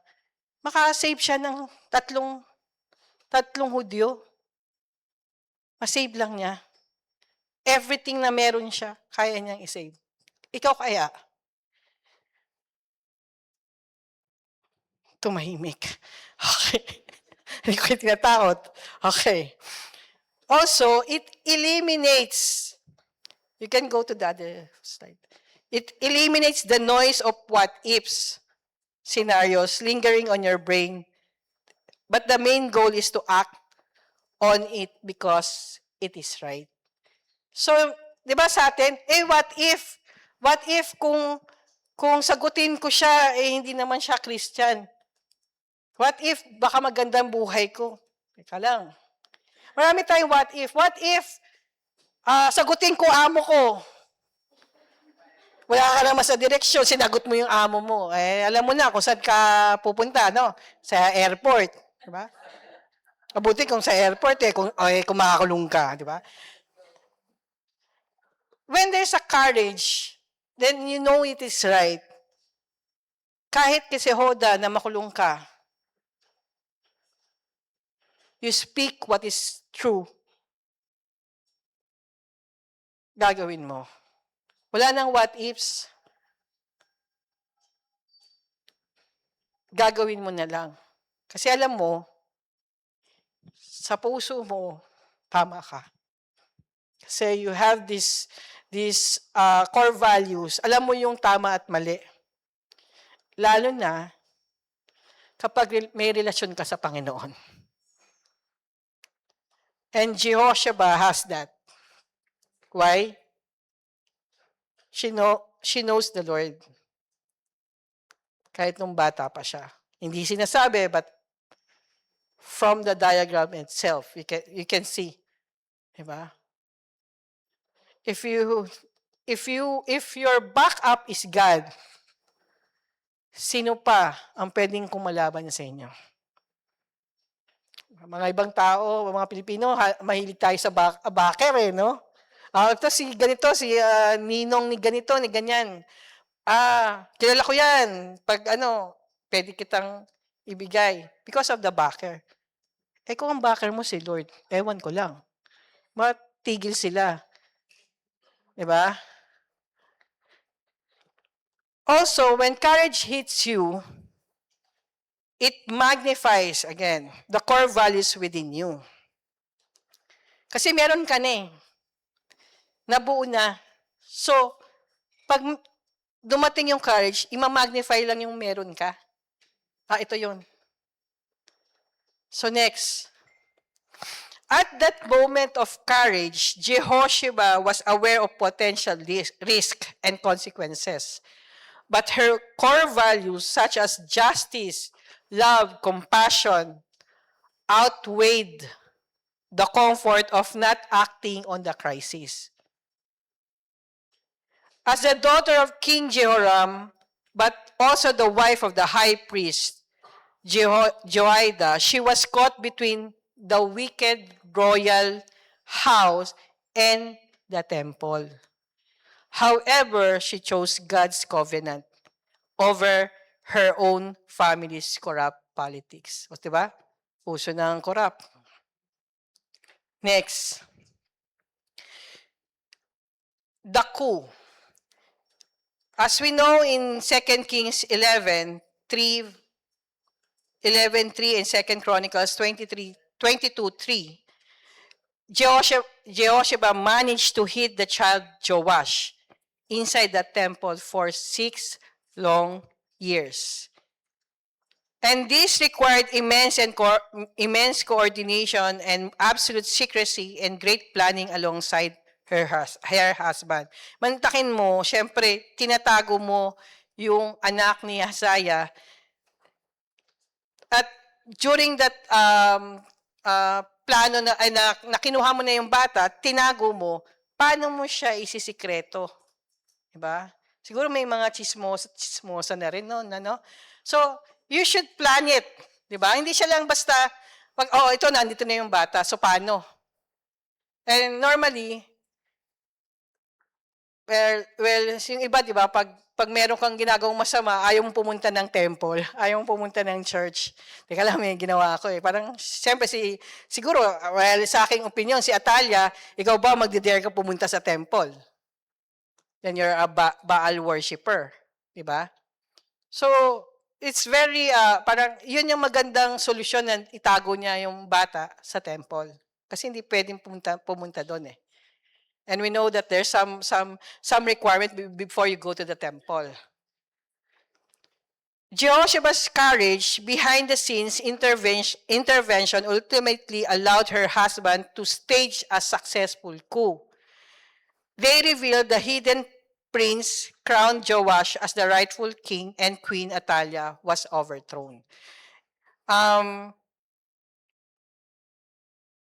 Makasave siya ng tatlong Hudyo. Masave lang niya. Everything na meron siya, kaya niyang isave. Ikaw kaya? Tumahimik. Okay. Hindi ko tinatakot. Okay. Also, it eliminates, you can go to the other slide. It eliminates the noise of what-ifs scenarios lingering on your brain. But the main goal is to act on it because it is right. So, di ba sa atin, what if? What if kung sagutin ko siya, hindi naman siya Christian? What if baka magandang buhay ko? Teka lang. Marami tayong what if. What if sagutin ko amo ko? Wala ka naman sa direksyon, sinagot mo yung amo mo. Alam mo na kung saan ka pupunta, no? Sa airport. Diba? Mabuti kung sa airport, kung makakulong ka. Diba? When there's a courage, then you know it is right. Kahit kasi Hoda na makulong ka, you speak what is true. Gagawin mo. Wala nang what ifs. Gagawin mo na lang. Kasi alam mo, sa puso mo, tama ka. Kasi you have these core values. Alam mo yung tama at mali. Lalo na kapag may relasyon ka sa Panginoon. And Jehoshaphat has that. Why? She knows the Lord. Kahit nung bata pa siya. Hindi sinasabi, but from the diagram itself, you can see. Diba? If your backup is God, sino pa ang pwedeng kumalaban sa inyo? Mga ibang tao, mga Pilipino, mahilig tayo sa backer no? Ito si ganito, si ninong ni ganito, ni ganyan. Kilala ko yan. Pag pwede kitang ibigay. Because of the backer. Kung ang backer mo si Lord, ewan ko lang. Matigil sila. Diba? Also, when courage hits you, it magnifies, again, the core values within you. Kasi meron ka na nabuo na. So, pag dumating yung courage, ima-magnify lang yung meron ka. Ito yun. So next. At that moment of courage, Jehoshaphat was aware of potential risk and consequences. But her core values such as justice, love, compassion, outweighed the comfort of not acting on the crisis. As the daughter of King Jehoram, but also the wife of the high priest, Joiada, she was caught between the wicked royal house and the temple. However, she chose God's covenant over her own family's corrupt politics. O, diba? Puso ng corrupt. Next. the coup. As we know in 2 Kings 11:3, 11:3 and 2 Chronicles 22:3, Jehoshaphat managed to hid the child Joash inside the temple for 6 long years. And this required immense coordination and absolute secrecy and great planning alongside her husband. Mantakin mo, syempre, tinatago mo yung anak ni Hazaya. At during that plano na kinuha mo na yung bata, tinago mo, paano mo siya isisikreto? Diba? Siguro may mga chismosa na rin noon, ano? So, you should plan it. Diba? Hindi siya lang basta, ito, nandito na yung bata, so paano? And normally, well, yung iba, diba, pag meron kang ginagawang masama, ayaw mong pumunta ng temple, ayaw mong pumunta ng church. Teka lang, may ginawa ako eh. Parang, siyempre, siguro, well, sa aking opinion, si Atalia, ikaw ba magdidare ka pumunta sa temple? Then you're a Baal worshiper. Diba? So, it's very, parang, yun yung magandang solusyon na itago niya yung bata sa temple. Kasi hindi pwedeng pumunta doon eh. And we know that there's some requirement before you go to the temple. Jehoshaphat's courage behind the scenes intervention ultimately allowed her husband to stage a successful coup. They revealed the hidden prince crowned Joash as the rightful king and Queen Atalia was overthrown.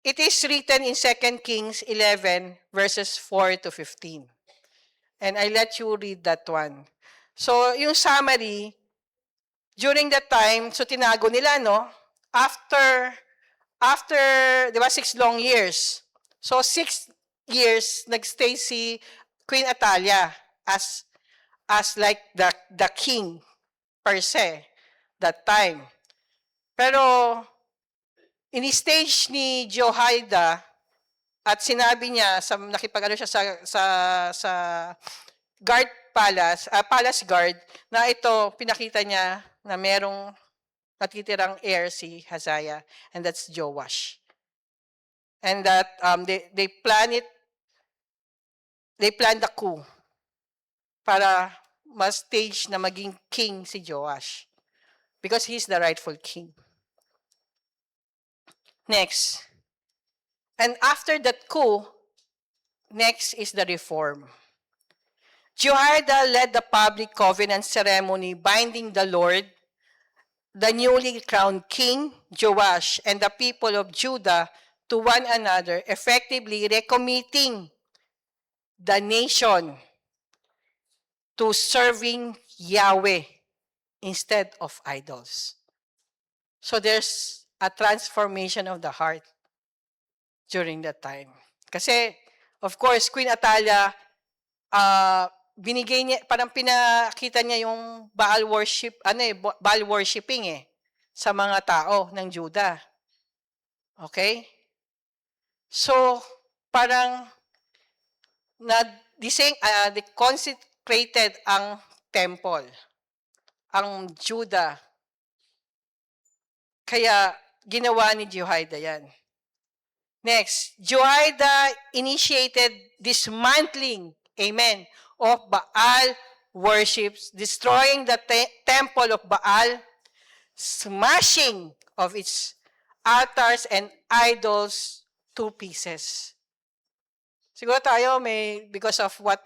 It is written in 2 Kings 11 verses 4 to 15. And I let you read that one. So, yung summary, during that time, so tinago nila, no? After, di ba, 6 long years. So, 6 years, nagstay si Queen Atalia as like the king per se, that time. Pero, ini-stage ni Jehoiada at sinabi niya, nakipag-ano siya sa guard palace guard, na ito, pinakita niya na merong natitirang heir si Hazaya, and that's Joash. And that they planned the coup para ma-stage na maging king si Joash because he's the rightful king. Next. And after that coup, next is the reform. Jehoiada led the public covenant ceremony binding the Lord, the newly crowned king, Joash, and the people of Judah to one another, effectively recommitting the nation to serving Yahweh instead of idols. So there's a transformation of the heart during that time. Kasi, of course, Queen Atalia, binigay niya, parang pinakita niya yung Baal Baal worshiping sa mga tao ng Judah. Okay? So, parang consecrated ang temple, ang Judah. Kaya, ginawa ni Jehoiada yan. Next, Jehoiada initiated dismantling, amen, of Baal worships, destroying the temple of Baal, smashing of its altars and idols to pieces. Siguro tayo because of what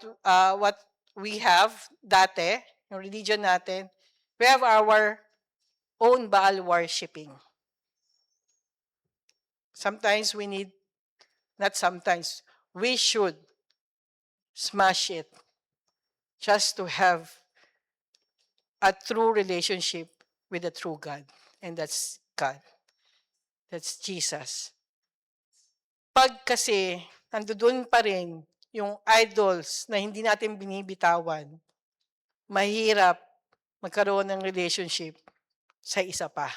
we have dati, yung religion natin, we have our own Baal worshipping. Sometimes we should smash it just to have a true relationship with the true God. And that's God. That's Jesus. Pag kasi, nandoon pa rin yung idols na hindi natin binibitawan, mahirap magkaroon ng relationship sa isa pa.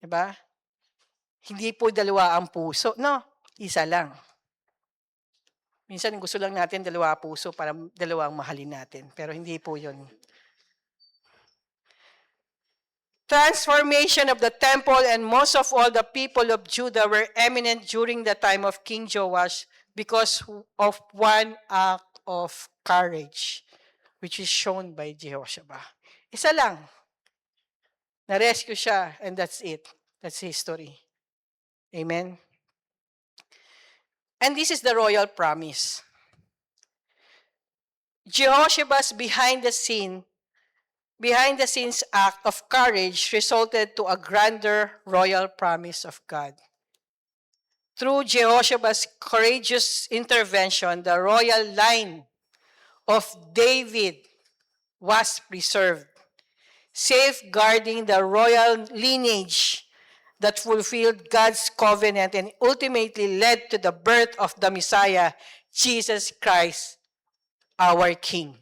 Diba? Hindi po dalawa ang puso, no? Isa lang. Minsan gusto lang natin dalawa puso para dalawang mahalin natin. Pero hindi po yun. Transformation of the temple and most of all the people of Judah were eminent during the time of King Joash because of one act of courage which is shown by Jehoshaphat. Isa lang. Na-rescue siya and that's it. That's history. Amen? And this is the royal promise. Jehoshaphat's behind the scenes act of courage resulted to a grander royal promise of God. Through Jehoshaphat's courageous intervention, the royal line of David was preserved, safeguarding the royal lineage that fulfilled God's covenant and ultimately led to the birth of the Messiah, Jesus Christ, our King.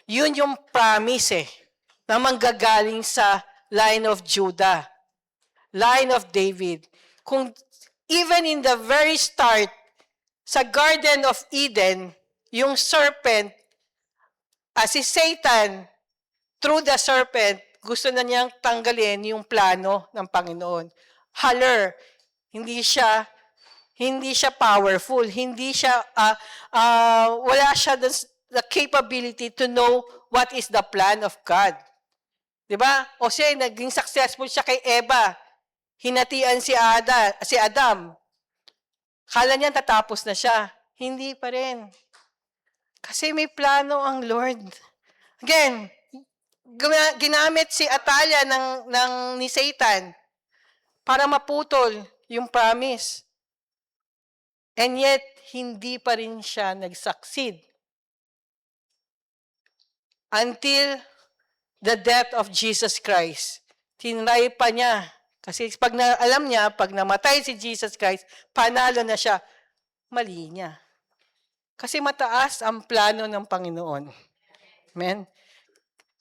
Yun yung promise na manggagaling sa line of Judah, line of David. Kung even in the very start, sa Garden of Eden, yung serpent, si Satan, through the serpent, gusto na niyang tanggalin yung plano ng Panginoon. Haller, hindi siya powerful, wala siya the capability to know what is the plan of God. Diba? O siya, naging successful siya kay Eva. Hinatian si Adam. Kala niya tatapos na siya. Hindi pa rin. Kasi may plano ang Lord. Again, ginamit si Atalia ni Satan para maputol yung promise. And yet, hindi pa rin siya nag-succeed. Until the death of Jesus Christ. Tinry pa niya. Kasi alam niya, pag namatay si Jesus Christ, panalo na siya. Mali niya. Kasi mataas ang plano ng Panginoon. Amen?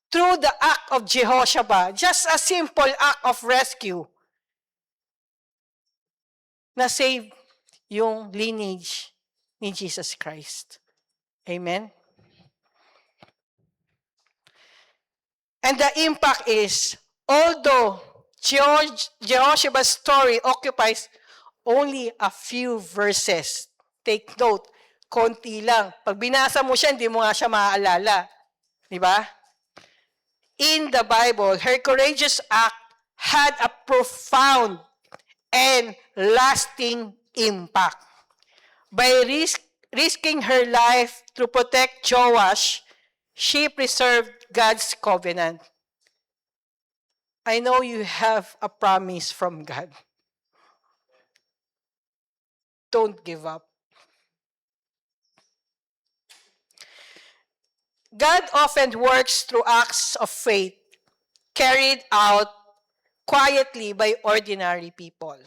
Through the act of Jehoshaphat, just a simple act of rescue, na save yung lineage ni Jesus Christ. Amen? And the impact is, although Jehoshaphat's story occupies only a few verses, take note, konti lang. Pag binasa mo siya, hindi mo nga siya maaalala. Di ba? In the Bible, her courageous act had a profound and lasting impact. By risking her life to protect Joash, she preserved God's covenant. I know you have a promise from God. Don't give up. God often works through acts of faith carried out quietly by ordinary people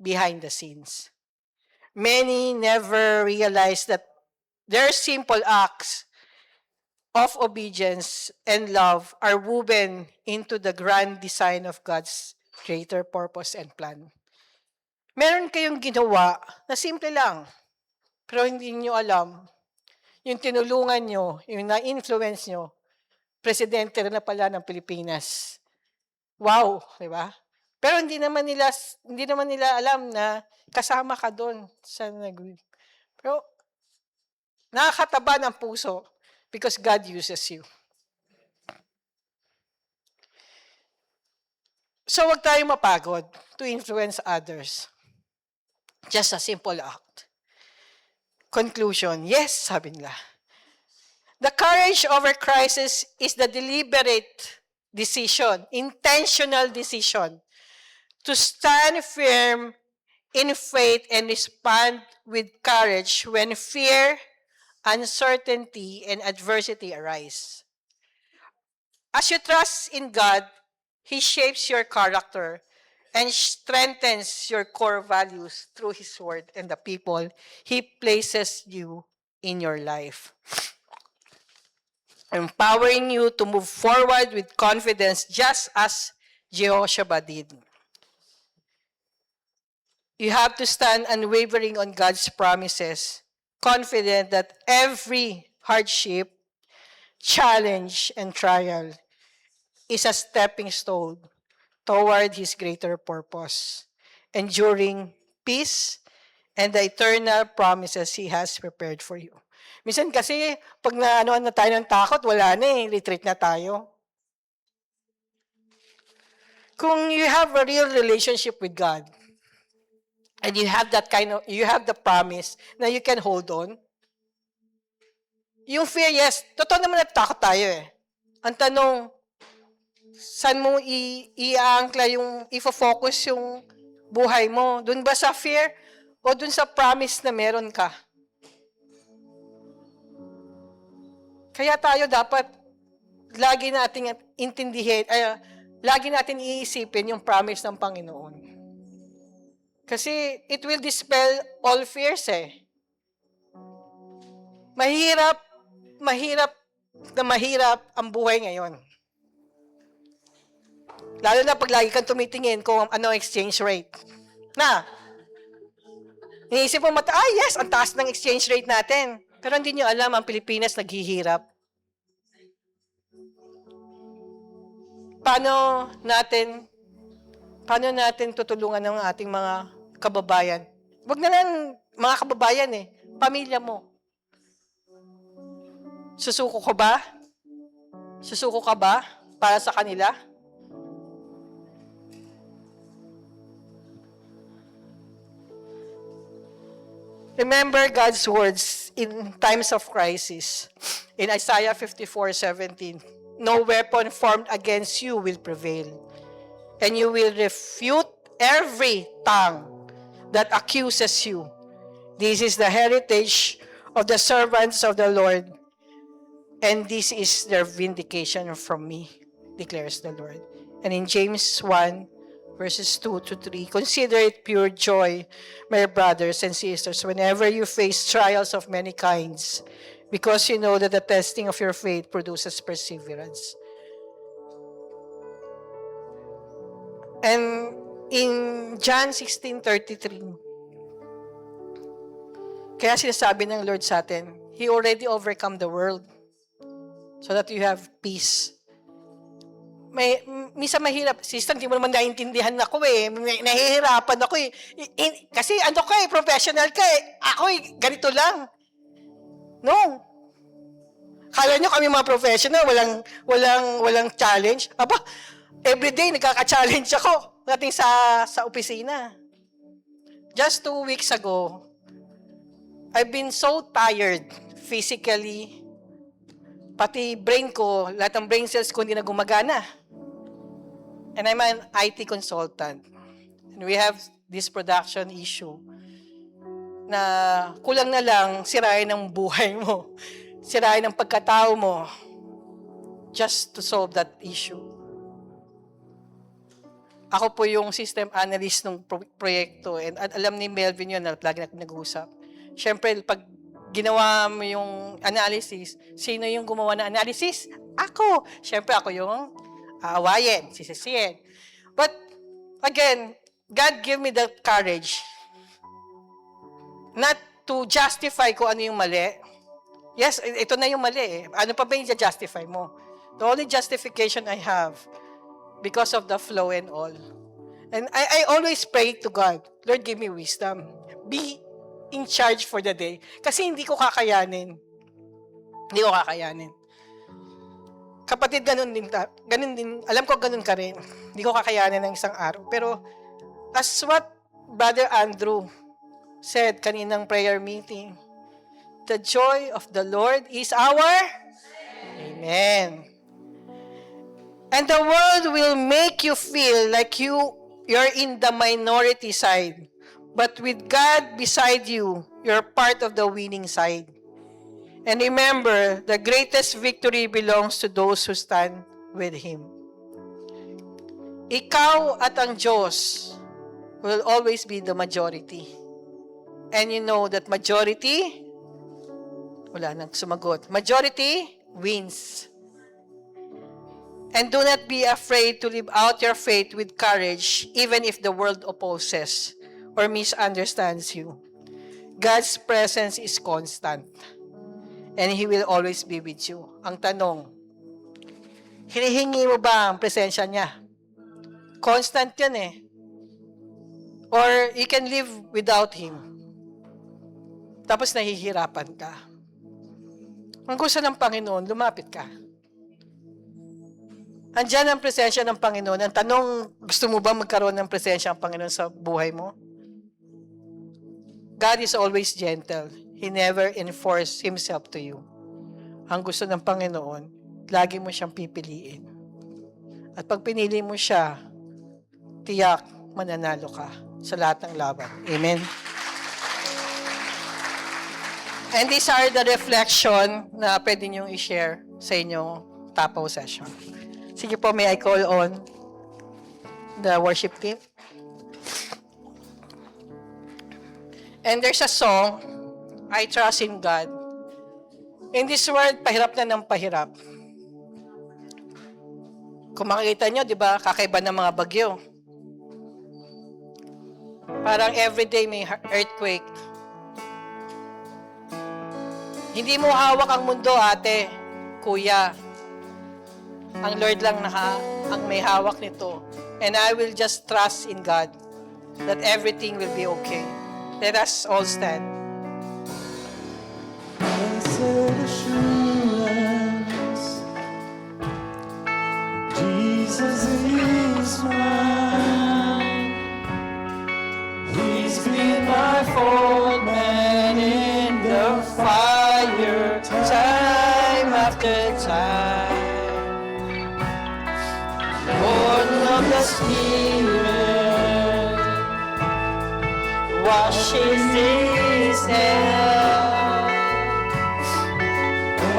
behind the scenes. Many never realize that their simple acts of obedience and love are woven into the grand design of God's greater purpose and plan. Meron kayong ginawa na simple lang, pero hindi nyo alam. Yung tinulungan nyo, yung na-influence nyo, presidente rin na pala ng Pilipinas. Wow, di ba? Pero hindi naman nila alam na kasama ka doon sa Pero nakakataba ng puso because God uses you. So wag tayong mapagod to influence others. Just a simple act. Conclusion, yes, sabi nila. The courage over crisis is the deliberate decision, intentional decision to stand firm in faith and respond with courage when fear, uncertainty, and adversity arise. As you trust in God, He shapes your character and strengthens your core values through His Word and the people He places you in your life, empowering you to move forward with confidence just as Jehoshaphat did. You have to stand unwavering on God's promises, confident that every hardship, challenge, and trial is a stepping stone toward His greater purpose, enduring peace, and the eternal promises He has prepared for you. Minsan kasi, pag na tayo ng takot, wala na eh, retreat na tayo. Kung you have a real relationship with God, and you have you have the promise na you can hold on, yung fear, yes, totoo naman natakot tayo eh. Ang tanong, saan mo i-aangkla yung, i-focus yung buhay mo? Doon ba sa fear o doon sa promise na meron ka? Kaya tayo dapat lagi nating intindihin, lagi natin iisipin yung promise ng Panginoon. Kasi it will dispel all fears eh. Mahirap ang buhay ngayon. Lalo na pag lagi kang tumitingin kung ano exchange rate. Iniisip mo, yes, ang taas ng exchange rate natin. Pero hindi nyo alam, ang Pilipinas naghihirap. Paano natin tutulungan ng ating mga kababayan? Huwag na lang mga kababayan eh, pamilya mo. Susuko ka ba? Susuko ka ba para sa kanila? Remember God's words in times of crisis. In Isaiah 54:17, no weapon formed against you will prevail, and you will refute every tongue that accuses you. This is the heritage of the servants of the Lord, and this is their vindication from me, declares the Lord. And in James 1, verses 2 to 3, consider it pure joy, my brothers and sisters, whenever you face trials of many kinds, because you know that the testing of your faith produces perseverance. And in John 16:33, kaya sinasabi ng Lord sa atin, He already overcome the world so that you have peace. Misa mahirap. Sister, hindi mo naman naiintindihan ako eh. Nahihirapan ako eh. Kasi ano ka eh, professional ka eh. Ako eh, ganito lang. No. Kala nyo kami mga professional, walang challenge. Aba, everyday nagkaka-challenge ako nating sa opisina. Just 2 weeks ago, I've been so tired physically, pati brain ko, lahat ng brain cells ko hindi na gumagana. And I'm an IT consultant. And we have this production issue na kulang na lang sirain ng buhay mo, sirain ng pagkatao mo just to solve that issue. Ako po yung system analyst ng proyekto and alam ni Melvin yun na lagi natin nag-uusap. Siyempre, pag ginawa mo yung analysis, sino yung gumawa ng analysis? Ako. Siyempre, ako yung aawayin, sisisihin. But, again, God gave me the courage not to justify kung ano yung mali. Yes, ito na yung mali eh. Ano pa ba yung justify mo? The only justification I have, because of the flow and all. And I always pray to God, Lord, give me wisdom. Be in charge for the day. Kasi hindi ko kakayanin. Hindi ko kakayanin. Kapatid, ganun din, alam ko ganun ka rin. Hindi ko kakayanin ng isang araw. Pero, as what Brother Andrew said kaninang prayer meeting, the joy of the Lord is our Amen. And the world will make you feel like you're in the minority side. But with God beside you, you're part of the winning side. And remember, the greatest victory belongs to those who stand with Him. Ikaw at ang Diyos will always be the majority. And you know that majority, wala nang sumagot. Majority wins. And do not be afraid to live out your faith with courage, even if the world opposes or misunderstands you. God's presence is constant. And He will always be with you. Ang tanong, hinihingi mo ba ang presensya niya? Constant yan eh. Or you can live without Him. Tapos nahihirapan ka. Ang gusto ng Panginoon, lumapit ka. Andiyan ang presensya ng Panginoon. Ang tanong, gusto mo ba magkaroon ng presensya ng Panginoon sa buhay mo? God is always gentle. He never enforce Himself to you. Ang gusto ng Panginoon, lagi mo siyang pipiliin. At pag pinili mo siya, tiyak, mananalo ka sa lahat ng laban. Amen? And these are the reflection na pwede niyong i-share sa inyong tapaw session. Sige po, may I call on the worship team? And there's a song, I Trust in God. In this world, pahirap na ng pahirap. Kung makikita nyo, di ba, kakaiba ng mga bagyo. Parang everyday may earthquake. Hindi mo hawak ang mundo, ate, kuya. Ang Lord lang ang may hawak nito. And I will just trust in God that everything will be okay. Let us all stand. Blessed assurance, Jesus is mine. He's been my fourth man in the fire, time after time. Born of the Spirit, washes His hand.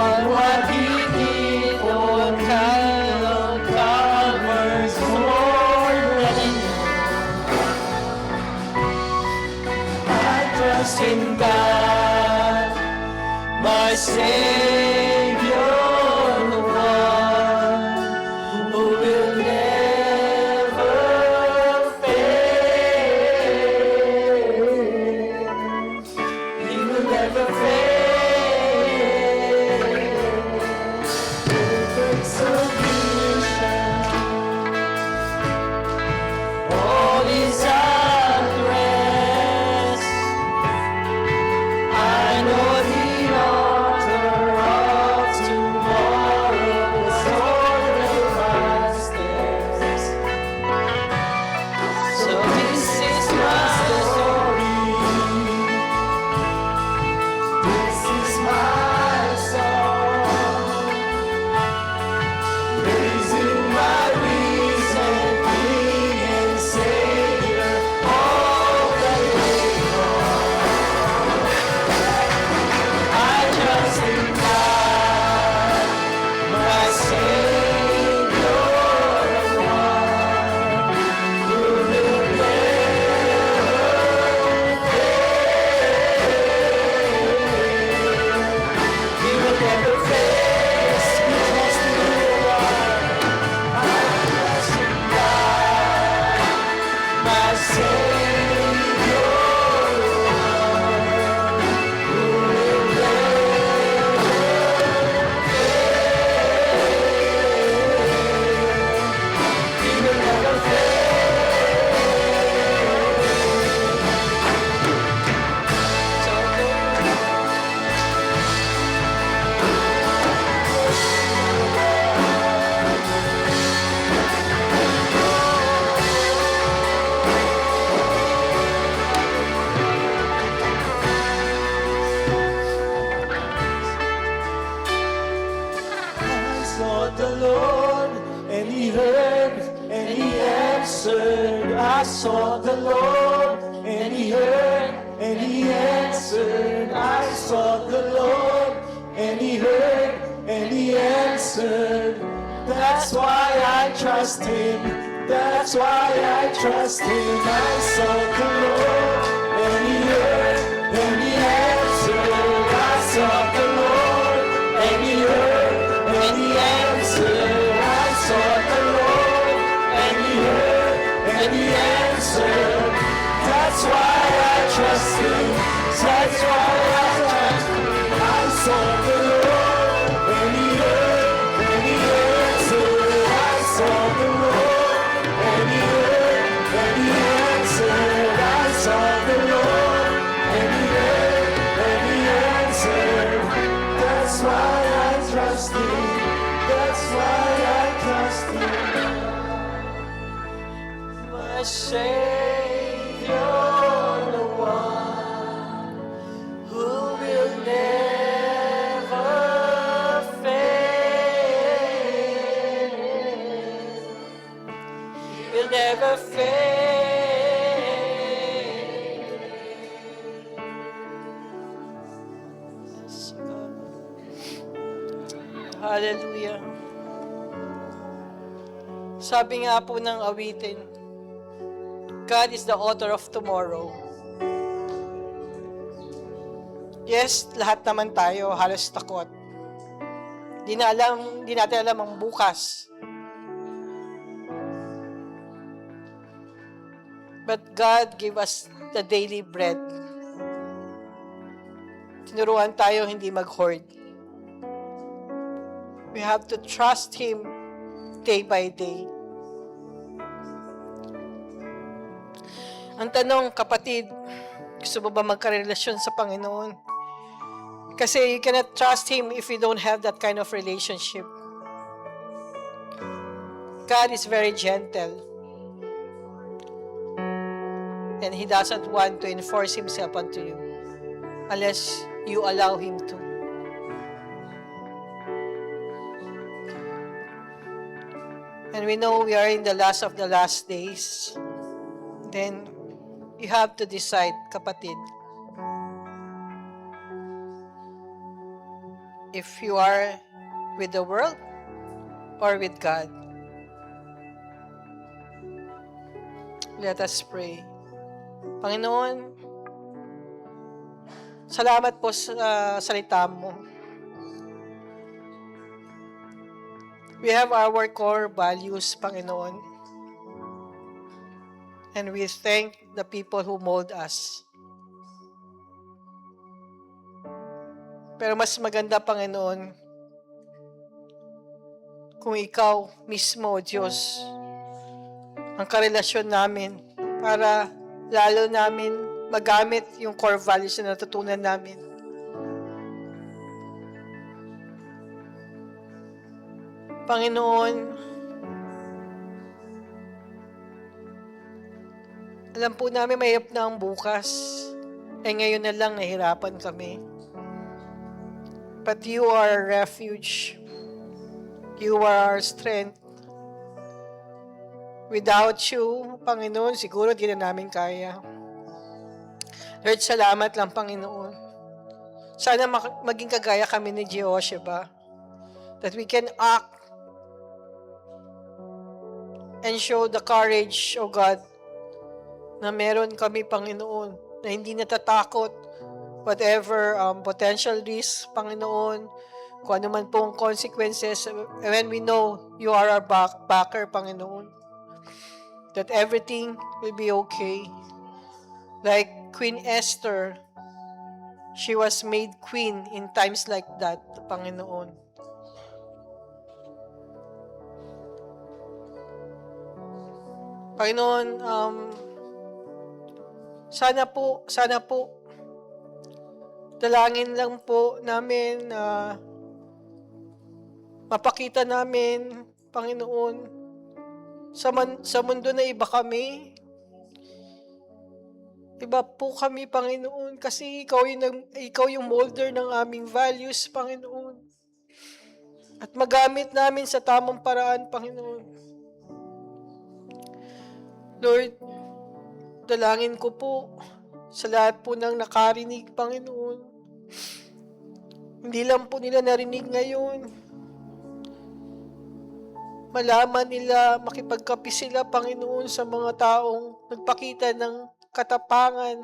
But what He did on Calvary's more than enough. I trust in God, my Savior, the one who will never fail. He will never fail. Perfect submission, all is at rest. I know the author of tomorrow has ordered my steps. So this is my story. This is my song. Praising my risen King and Savior all the day long. I trust in God, my Savior, the one who will never fail. He will never fail. We trust in you, Lord. I trust in God, my Savior, the one who will He will never I sought the Lord, and He heard, and He answered. I sought the Lord, and He heard, and He answered. I sought the Lord, and He heard, and He answered. That's why I trust Him. That's why I trust Him. I sought the Lord, and He heard, and He answered. I sought the Lord, and He heard, and He answered. I sought the Lord, and He heard, and He answered. That's why I trust Him. That's why I trust Him. I sought the Lord and He heard and He answered. I sought the Lord and He heard and He answered. I sought the Lord and He heard and He answered. That's why I trust Him. That's why I trust Him. My Savior, the one who will never fail, will never fail. Yes, God. Hallelujah. Sabi nga po ng awitin, God is the author of tomorrow. Yes, lahat naman tayo halos takot. Di natin alam ang bukas. But God gave us the daily bread. Tinuruan tayo hindi mag-hoard. We have to trust Him day by day. Ang tanong, kapatid, gusto mo ba magkarelasyon sa Panginoon? Kasi you cannot trust Him if you don't have that kind of relationship. God is very gentle. And He doesn't want to enforce Himself onto you unless you allow Him to. And we know we are in the last of the last days. Then, you have to decide, kapatid, if you are with the world or with God. Let us pray. Panginoon, salamat po sa salita mo. We have our core values, Panginoon. And we thank the people who mold us. Pero mas maganda, Panginoon, kung Ikaw mismo, Diyos, ang karelasyon namin para lalo namin magamit yung core values na natutunan namin. Panginoon, alam po namin mahirap na ang bukas. Ngayon na lang nahirapan kami. But you are a refuge. You are our strength. Without you, Panginoon, siguro di na namin kaya. Lord, salamat lang, Panginoon. Sana maging kagaya kami ni Jehosheba. That we can act and show the courage, O God, na meron kami, Panginoon, na hindi natatakot whatever potential risk, Panginoon, kung ano man pong consequences, when we know you are our backer, Panginoon, that everything will be okay. Like Queen Esther, she was made queen in times like that, Panginoon. Panginoon, sana po, dalangin lang po namin na mapakita namin, Panginoon, sa mundo na iba kami. Iba po kami, Panginoon, kasi ikaw yung molder ng aming values, Panginoon. At magamit namin sa tamang paraan, Panginoon. Lord, dalangin ko po sa lahat po ng nakarinig, Panginoon. Hindi lang po nila narinig ngayon. Malaman nila, makipagkapi sila, Panginoon, sa mga taong nagpakita ng katapangan.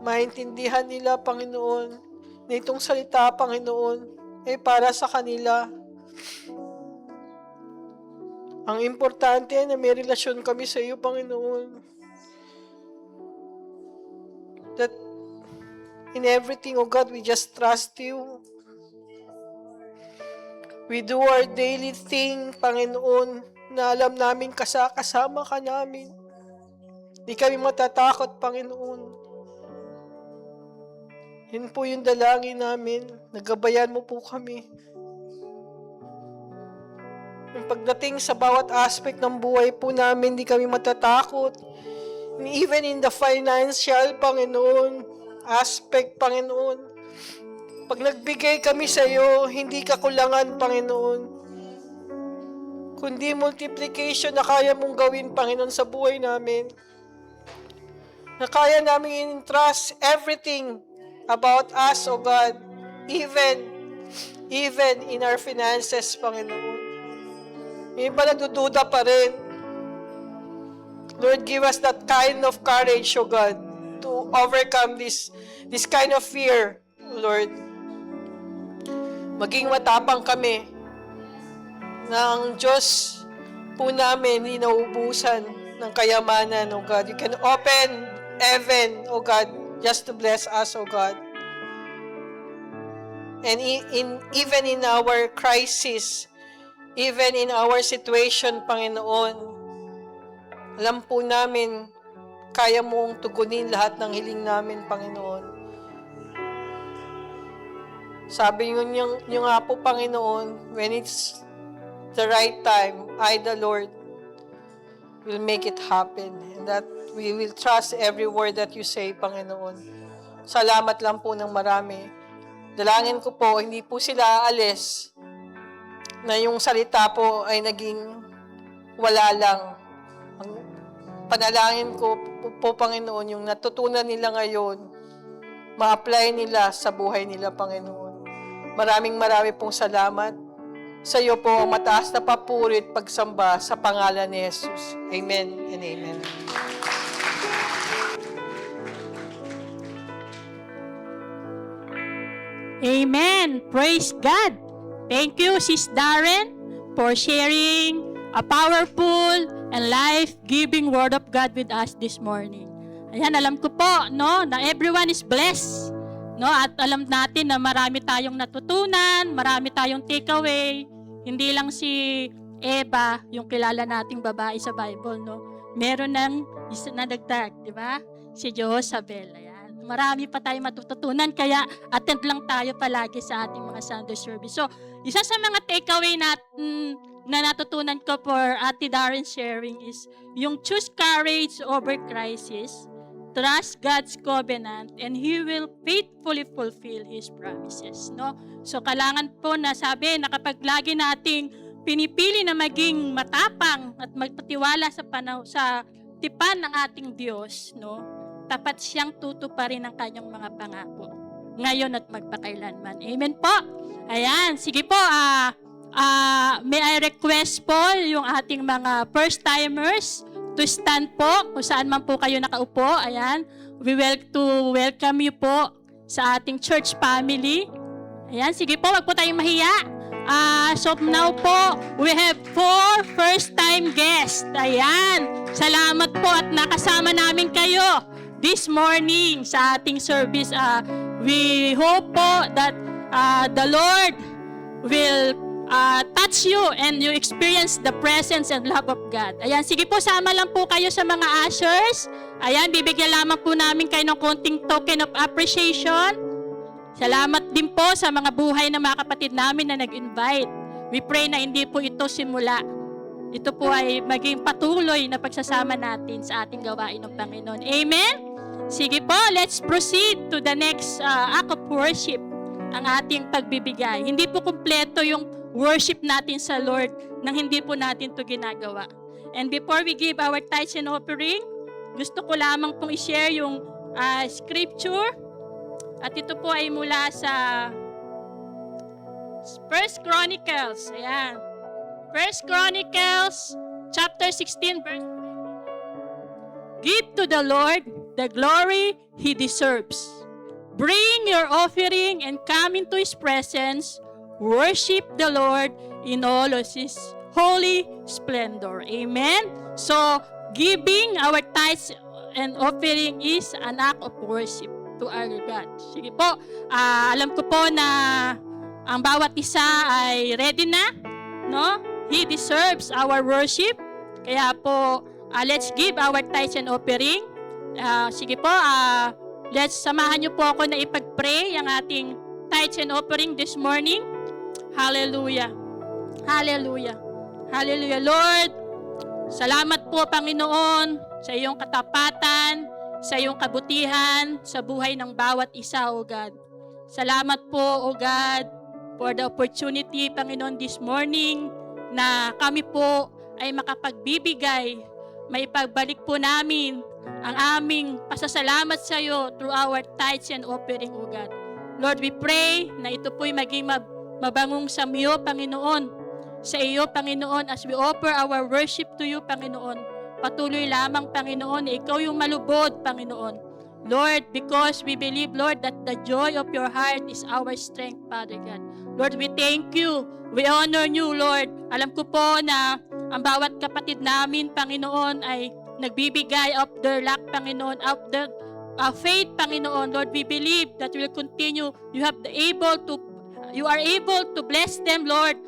Maintindihan nila, Panginoon, na itong salita, Panginoon, ay para sa kanila. Ang importante na may relasyon kami sa iyo, Panginoon. That in everything, O God, we just trust you. We do our daily thing, Panginoon, na alam namin kasama ka namin. Di kami matatakot, Panginoon. Yun po yung dalangin namin. Nagabayan mo po kami. Yung pagdating sa bawat aspect ng buhay po namin, di kami matatakot. And even in the financial, Panginoon, aspect, Panginoon, pag nagbigay kami sa iyo, hindi kakulangan, Panginoon, kundi multiplication na kaya mong gawin, Panginoon, sa buhay namin. Na kaya namin entrust everything about us, O God, even in our finances, Panginoon. Yung pa nagdududa pa rin. Lord, give us that kind of courage, O God, to overcome this kind of fear, Lord. Maging matapang kami ng Diyos po namin, hindi nauubusan ng kayamanan, O God. You can open heaven, O God, just to bless us, O God. And even in our crisis, even in our situation, Panginoon, alam po namin, kaya mong tugunin lahat ng hiling namin, Panginoon. Sabi nyo nga po, Panginoon, when it's the right time, I, the Lord, will make it happen. And that we will trust every word that you say, Panginoon. Salamat lang po ng marami. Dalangin ko po, hindi po sila aalis na yung salita po ay naging wala lang. Ang panalangin ko po, Panginoon, yung natutunan nila ngayon, ma-apply nila sa buhay nila, Panginoon. Maraming pong salamat. Sa iyo po ang mataas na papuri at pagsamba sa pangalan ni Jesus. Amen and amen. Amen. Praise God. Thank you, Sis Darren, for sharing a powerful and life-giving word of God with us this morning. Ayan, alam ko po, no, na everyone is blessed. No, at alam natin na marami tayong natutunan, marami tayong takeaway. Hindi lang si Eva, yung kilala nating babae sa Bible, no. Meron ng isa na dagdag, di ba? Si Jezabel. Ayan. Marami pa tayong matututunan, kaya attend lang tayo palagi sa ating mga Sunday service. So, isa sa mga takeaway na natutunan ko for Ate Darren sharing is yung choose courage over crisis, trust God's covenant, and He will faithfully fulfill His promises. No? So, kailangan po na sabi na kapag lagi nating pinipili na maging matapang at magpatiwala sa tipan ng ating Diyos, no? Tapat siyang tutuparin ang kanyang mga pangako ngayon at magpakailanman. Amen po. Ayan, sige po, may I request po yung ating mga first-timers to stand po, kung saan man po kayo nakaupo. Ayan, we will to welcome you po sa ating church family. Ayan, sige po, wag po tayong mahiya. So now po, we have 4 first-time guests. Ayan, salamat po at nakasama namin kayo this morning sa ating service. We hope po that the Lord will touch you and you experience the presence and love of God. Ayan, sige po, sama lang po kayo sa mga ushers. Ayan, bibigyan lamang po namin kayo ng konting token of appreciation. Salamat din po sa mga buhay ng mga kapatid namin na nag-invite. We pray na hindi po ito simula. Ito po ay maging patuloy na pagsasama natin sa ating gawain ng Panginoon. Amen? Sige po, let's proceed to the next act of worship, ang ating pagbibigay. Hindi po kumpleto yung worship natin sa Lord nang hindi po natin ito ginagawa. And before we give our tithes and offering, gusto ko lamang pong i-share yung scripture. At ito po ay mula sa 1 Chronicles. Ayan. 1 Chronicles chapter 16 verse 3. Give to the Lord the glory He deserves. Bring your offering and come into His presence. Worship the Lord in all holy splendor. Amen? So, giving our tithes and offering is an act of worship to our God. Sige po, alam ko po na ang bawat isa ay ready na, no? He deserves our worship. Kaya po, let's give our tithes and offering. Sige po, let's samahan niyo po ako na ipag-pray ang ating tithes and offering this morning. Hallelujah. Hallelujah. Hallelujah. Lord, salamat po, Panginoon, sa iyong katapatan, sa iyong kabutihan, sa buhay ng bawat isa, O God. Salamat po, O God, for the opportunity, Panginoon, this morning, na kami po ay makapagbibigay, may pagbalik po namin ang aming pasasalamat sa iyo through our tithes and offering, O God. Lord, we pray na ito po'y maging mabangong sa iyo, Panginoon, sa iyo, Panginoon, as we offer our worship to you, Panginoon. Patuloy lamang, Panginoon, na ikaw yung malubod, Panginoon. Lord, because we believe, Lord, that the joy of your heart is our strength, Father God. Lord, we thank you. We honor you, Lord. Alam ko po na ang bawat kapatid namin, Panginoon, ay nagbibigay of their luck, Panginoon, of their faith, Panginoon. Lord, we believe that you will continue. You are able to bless them, Lord,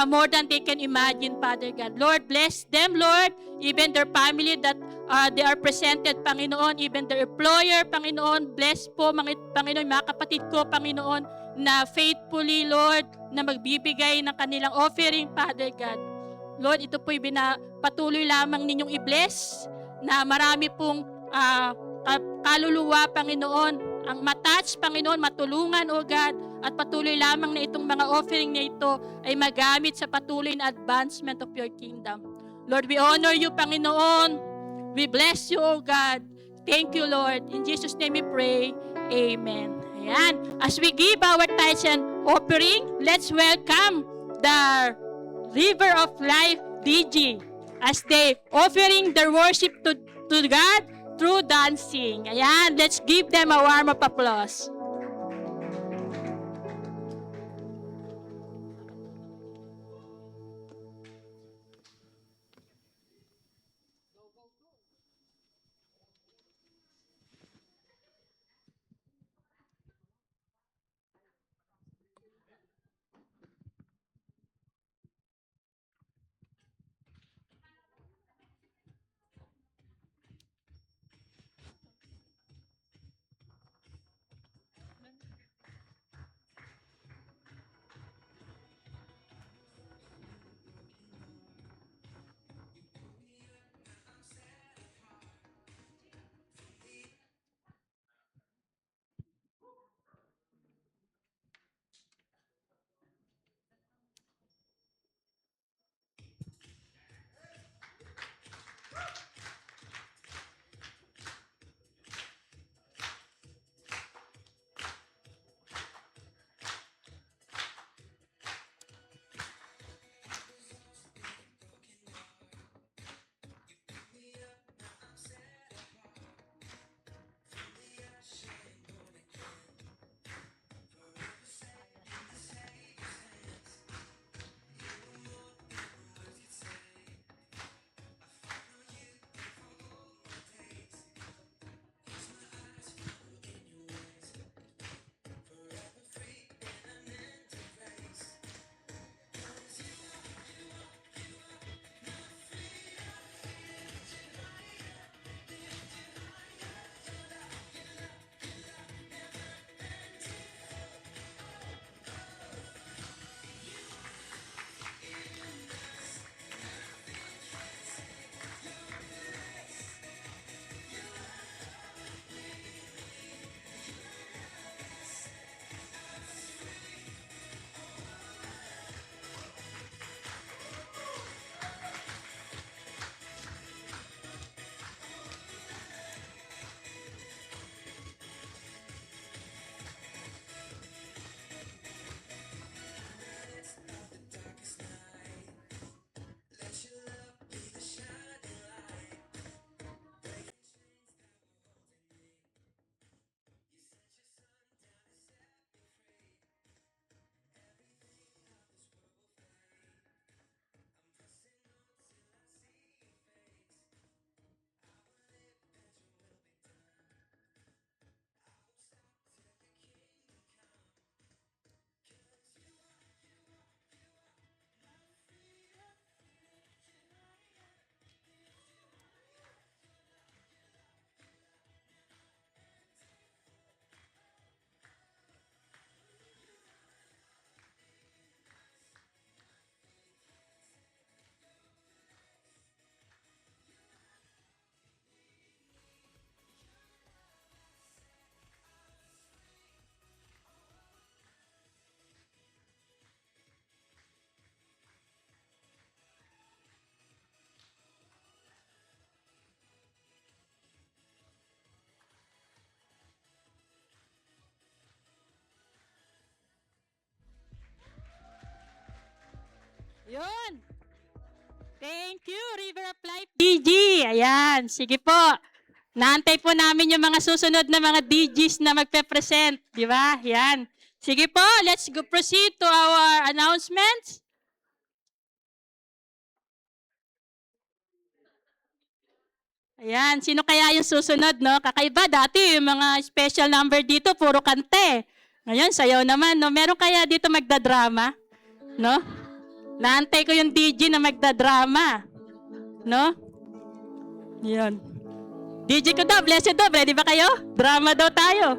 more than they can imagine, Father God. Lord, bless them, Lord, even their family that they are presented, Panginoon, even their employer, Panginoon. Bless po, Panginoon, mga kapatid ko, Panginoon, na faithfully, Lord, na magbibigay ng kanilang offering, Father God. Lord, ito po'y patuloy lamang ninyong i-bless na marami pong kaluluwa, Panginoon, ang matouch, Panginoon, matulungan, O God, at patuloy lamang na itong mga offering na ito ay magamit sa patuloy na advancement of your kingdom. Lord, we honor you, Panginoon. We bless you, O God. Thank you, Lord. In Jesus' name we pray. Amen. Ayan. As we give our tithes and offering, let's welcome the River of Life DG as they offering their worship to God through dancing. Ayan. Let's give them a warm of applause. Thank you, River of Life DG. Ayan, sige po. Naantay po namin yung mga susunod na mga DGs na magpe-present. Di ba? Yan. Sige po, let's go proceed to our announcements. Ayan, sino kaya yung susunod, no? Kakaiba dati, yung mga special number dito, puro kante. Ngayon, sayaw naman, no? Meron kaya dito magdadrama? No? Naantay ko yung DJ na magdadrama. No? Yan. DJ ko daw, blessed daw, ready ba kayo? Drama daw tayo.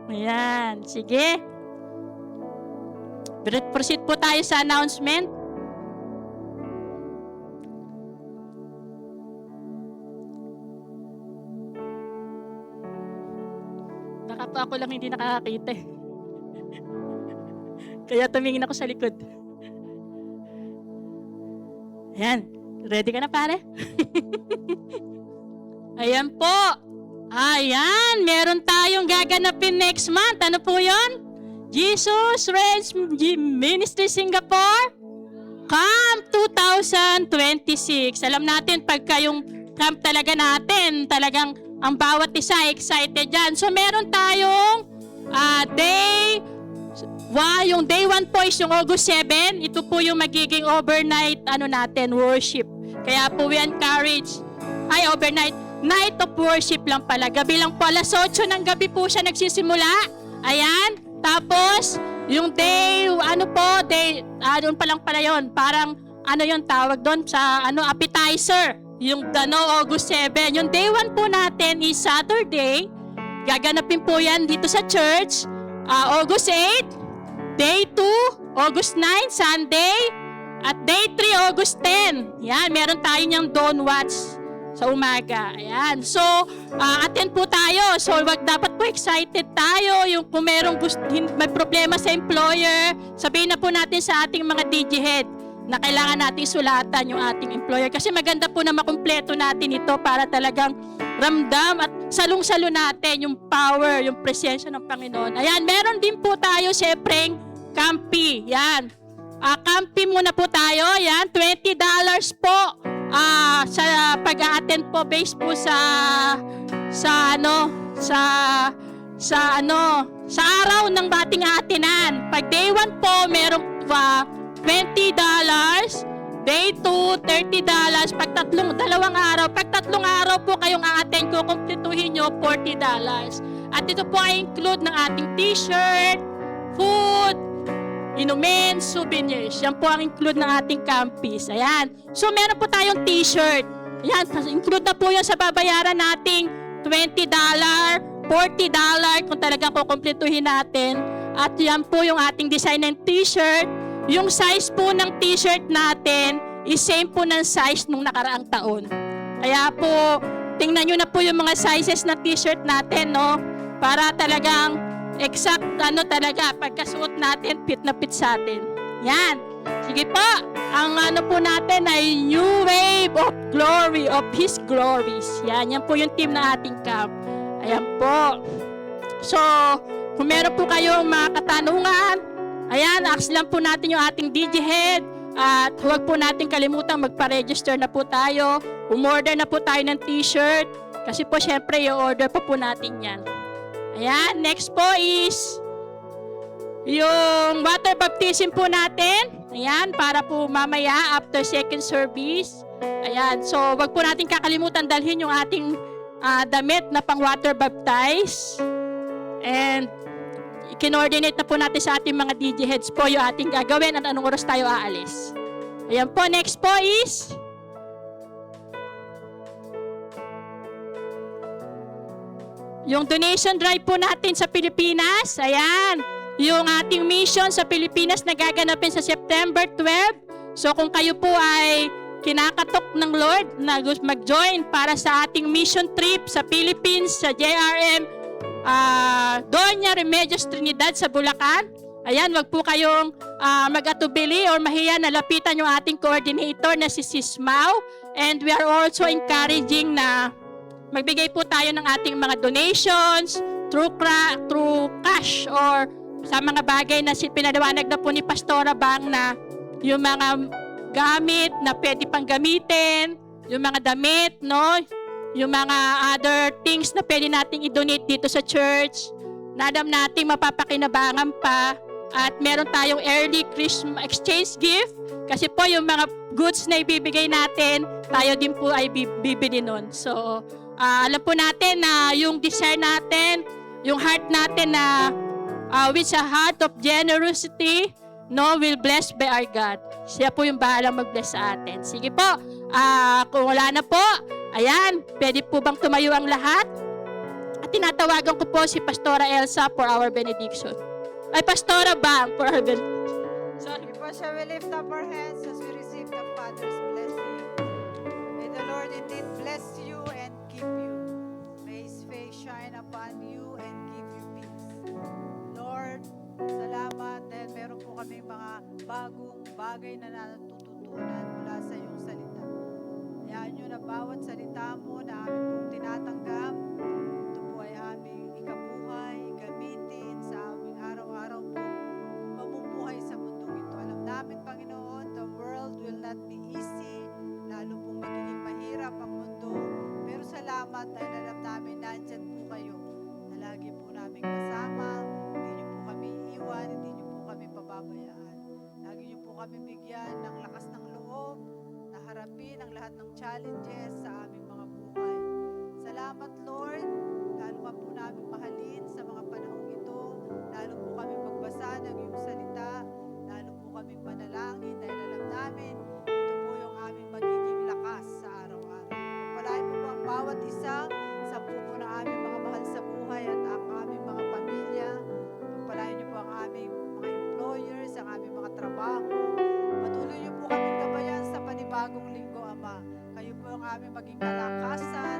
Ayan, sige. Proceed po tayo sa announcement. Baka pa ako lang hindi nakakakita eh. Kaya tumingin ako sa likod. Ayan. Ready ka na, pare? Ayan po. Ayan. Meron tayong gaganapin next month. Ano po yun? Jesus Reigns Ministry Singapore Camp 2026. Alam natin, pagka yung camp talaga natin, talagang ang bawat isa excited dyan. So, meron tayong yung day 1 po is yung August 7. Ito po yung magiging overnight natin, worship. Kaya po we encourage, overnight, night of worship lang pala. Gabi lang po, alas 8 ng gabi po siya nagsisimula. Ayan. Tapos, yung day, ano pa lang pala yun. Parang, yung tawag doon sa, appetizer. Yung August 7. Yung day 1 po natin is Saturday. Gaganapin po yan dito sa church. August 8. Day 2, August 9, Sunday. At day 3, August 10. Yan, meron tayo niyang dawn watch sa umaga. Ayan. So, attend po tayo. So, dapat po excited tayo. Yung kung merong may problema sa employer, sabihin na po natin sa ating mga DG head na kailangan natin sulatan yung ating employer. Kasi maganda po na makumpleto natin ito para talagang ramdam at salong-salo natin yung power, yung presensya ng Panginoon. Ayan, meron din po tayo syempre Campi. Yan. Campi muna po tayo. Yan, $20 po sa pag-a-attend po based po sa araw ng bating atinan. Pag day 1 po, merong $20. Day 2, $30. Pag dalawang araw. Pag tatlong araw po kayong a-attend ko, kumpletuhin nyo, $40. At ito po ay include ng ating t-shirt, food, inumin, souvenirs. Yan po ang include ng ating campus. Ayan. So, meron po tayong t-shirt. Ayan. Include na po yan sa babayaran nating $20, $40 kung talagang kukumpletuhin natin. At yan po yung ating design ng t-shirt. Yung size po ng t-shirt natin is same po ng size nung nakaraang taon. Kaya po, tingnan nyo na po yung mga sizes ng t-shirt natin, no? Para talagang exact, talaga, pagkasuot natin, fit na fit sa atin. Yan. Sige po, ang po natin ay New Wave of Glory, of His Glories. Yan po yung team na ating camp. Ayan po. So, kung meron po kayong mga katanungan, ayan, ask lang po natin yung ating DG head. At huwag po natin kalimutan magpa-register na po tayo. Umorder na po tayo ng t-shirt. Kasi po, syempre, i-order pa po natin yan. Ayan, next po is yung water baptism po natin. Ayan, para po mamaya after second service. Ayan, so wag po natin kakalimutan dalhin yung ating damit na pang water baptize. And i-coordinate na po natin sa ating mga DJ heads po yung ating gagawin at anong oras tayo aalis. Ayan po, next po is yung donation drive po natin sa Pilipinas. Ayan, yung ating mission sa Pilipinas na gaganapin sa September 12. So kung kayo po ay kinakatok ng Lord na mag-join para sa ating mission trip sa Philippines, sa JRM Doña Remedios Trinidad sa Bulacan. Ayan, wag po kayong mag-atubili or mahiya na lapitan yung ating coordinator na si Sis Mau. And we are also encouraging na magbigay po tayo ng ating mga donations through cash or sa mga bagay na pinaliwanag na po ni Pastora Bang na yung mga gamit na pwede pang gamitin, yung mga damit, no? Yung mga other things na pwede nating i-donate dito sa church, na alam nating mapapakinabangan pa. At meron tayong early Christmas exchange gift, kasi po yung mga goods na ibibigay natin, tayo din po ay bibili nun. So, alam po natin na yung desire natin, yung heart natin na with a heart of generosity, no, will blessed by our God. Siya po yung bahalang mag-bless sa atin. Sige po, kung wala na po, ayan, pwede po bang tumayo ang lahat? At tinatawagan ko po si Pastora Elsa for our benediction. Ay, Pastora Bang for our benediction. Sorry. Before shall we lift up our hands as we receive the Father's blessing. May the Lord indeed bless you and keep you. May His face shine upon you and give you peace. Lord, salamat dahil meron po kami mga bagong bagay na natututunan mula sa iyong salita. Hayaan nyo na bawat salita mo na aming pong tinatanggap, ito po ay aming ikabuhay, gamitin sa aming araw-araw po mabubuhay sa mundong ito. Alam namin, Panginoon, the world will not be easy, lalo pong magiging mahirap ang mundo. Pero salamat dahil alam namin nandyan po kayo, na lagi po namin kasama, hindi niyo po kami iiwan, hindi niyo po kami pababayaan. Lagi niyo po kami bigyan ng lakas ng loob, na harapin ang lahat ng challenges sa aming mga buhay. Salamat, Lord, lalo ka po namin mahalin sa mga panahong ito, lalo po kami magbasa ng iyong salita, lalo po kami manalangin dahil alam namin, ito po yung aming magiging lakas sa araw-araw. Pagpalain mo po ang bawat isa sa pupo ng aming mga mahal sa buhay at ang aming mga pamilya. Pagpalain niyo po ang aming mga employers, ang aming mga trabaho. Patuloy niyo po kaming gabayan sa panibagong linggo, Ama. Kayo po ang aming maging kalakasan,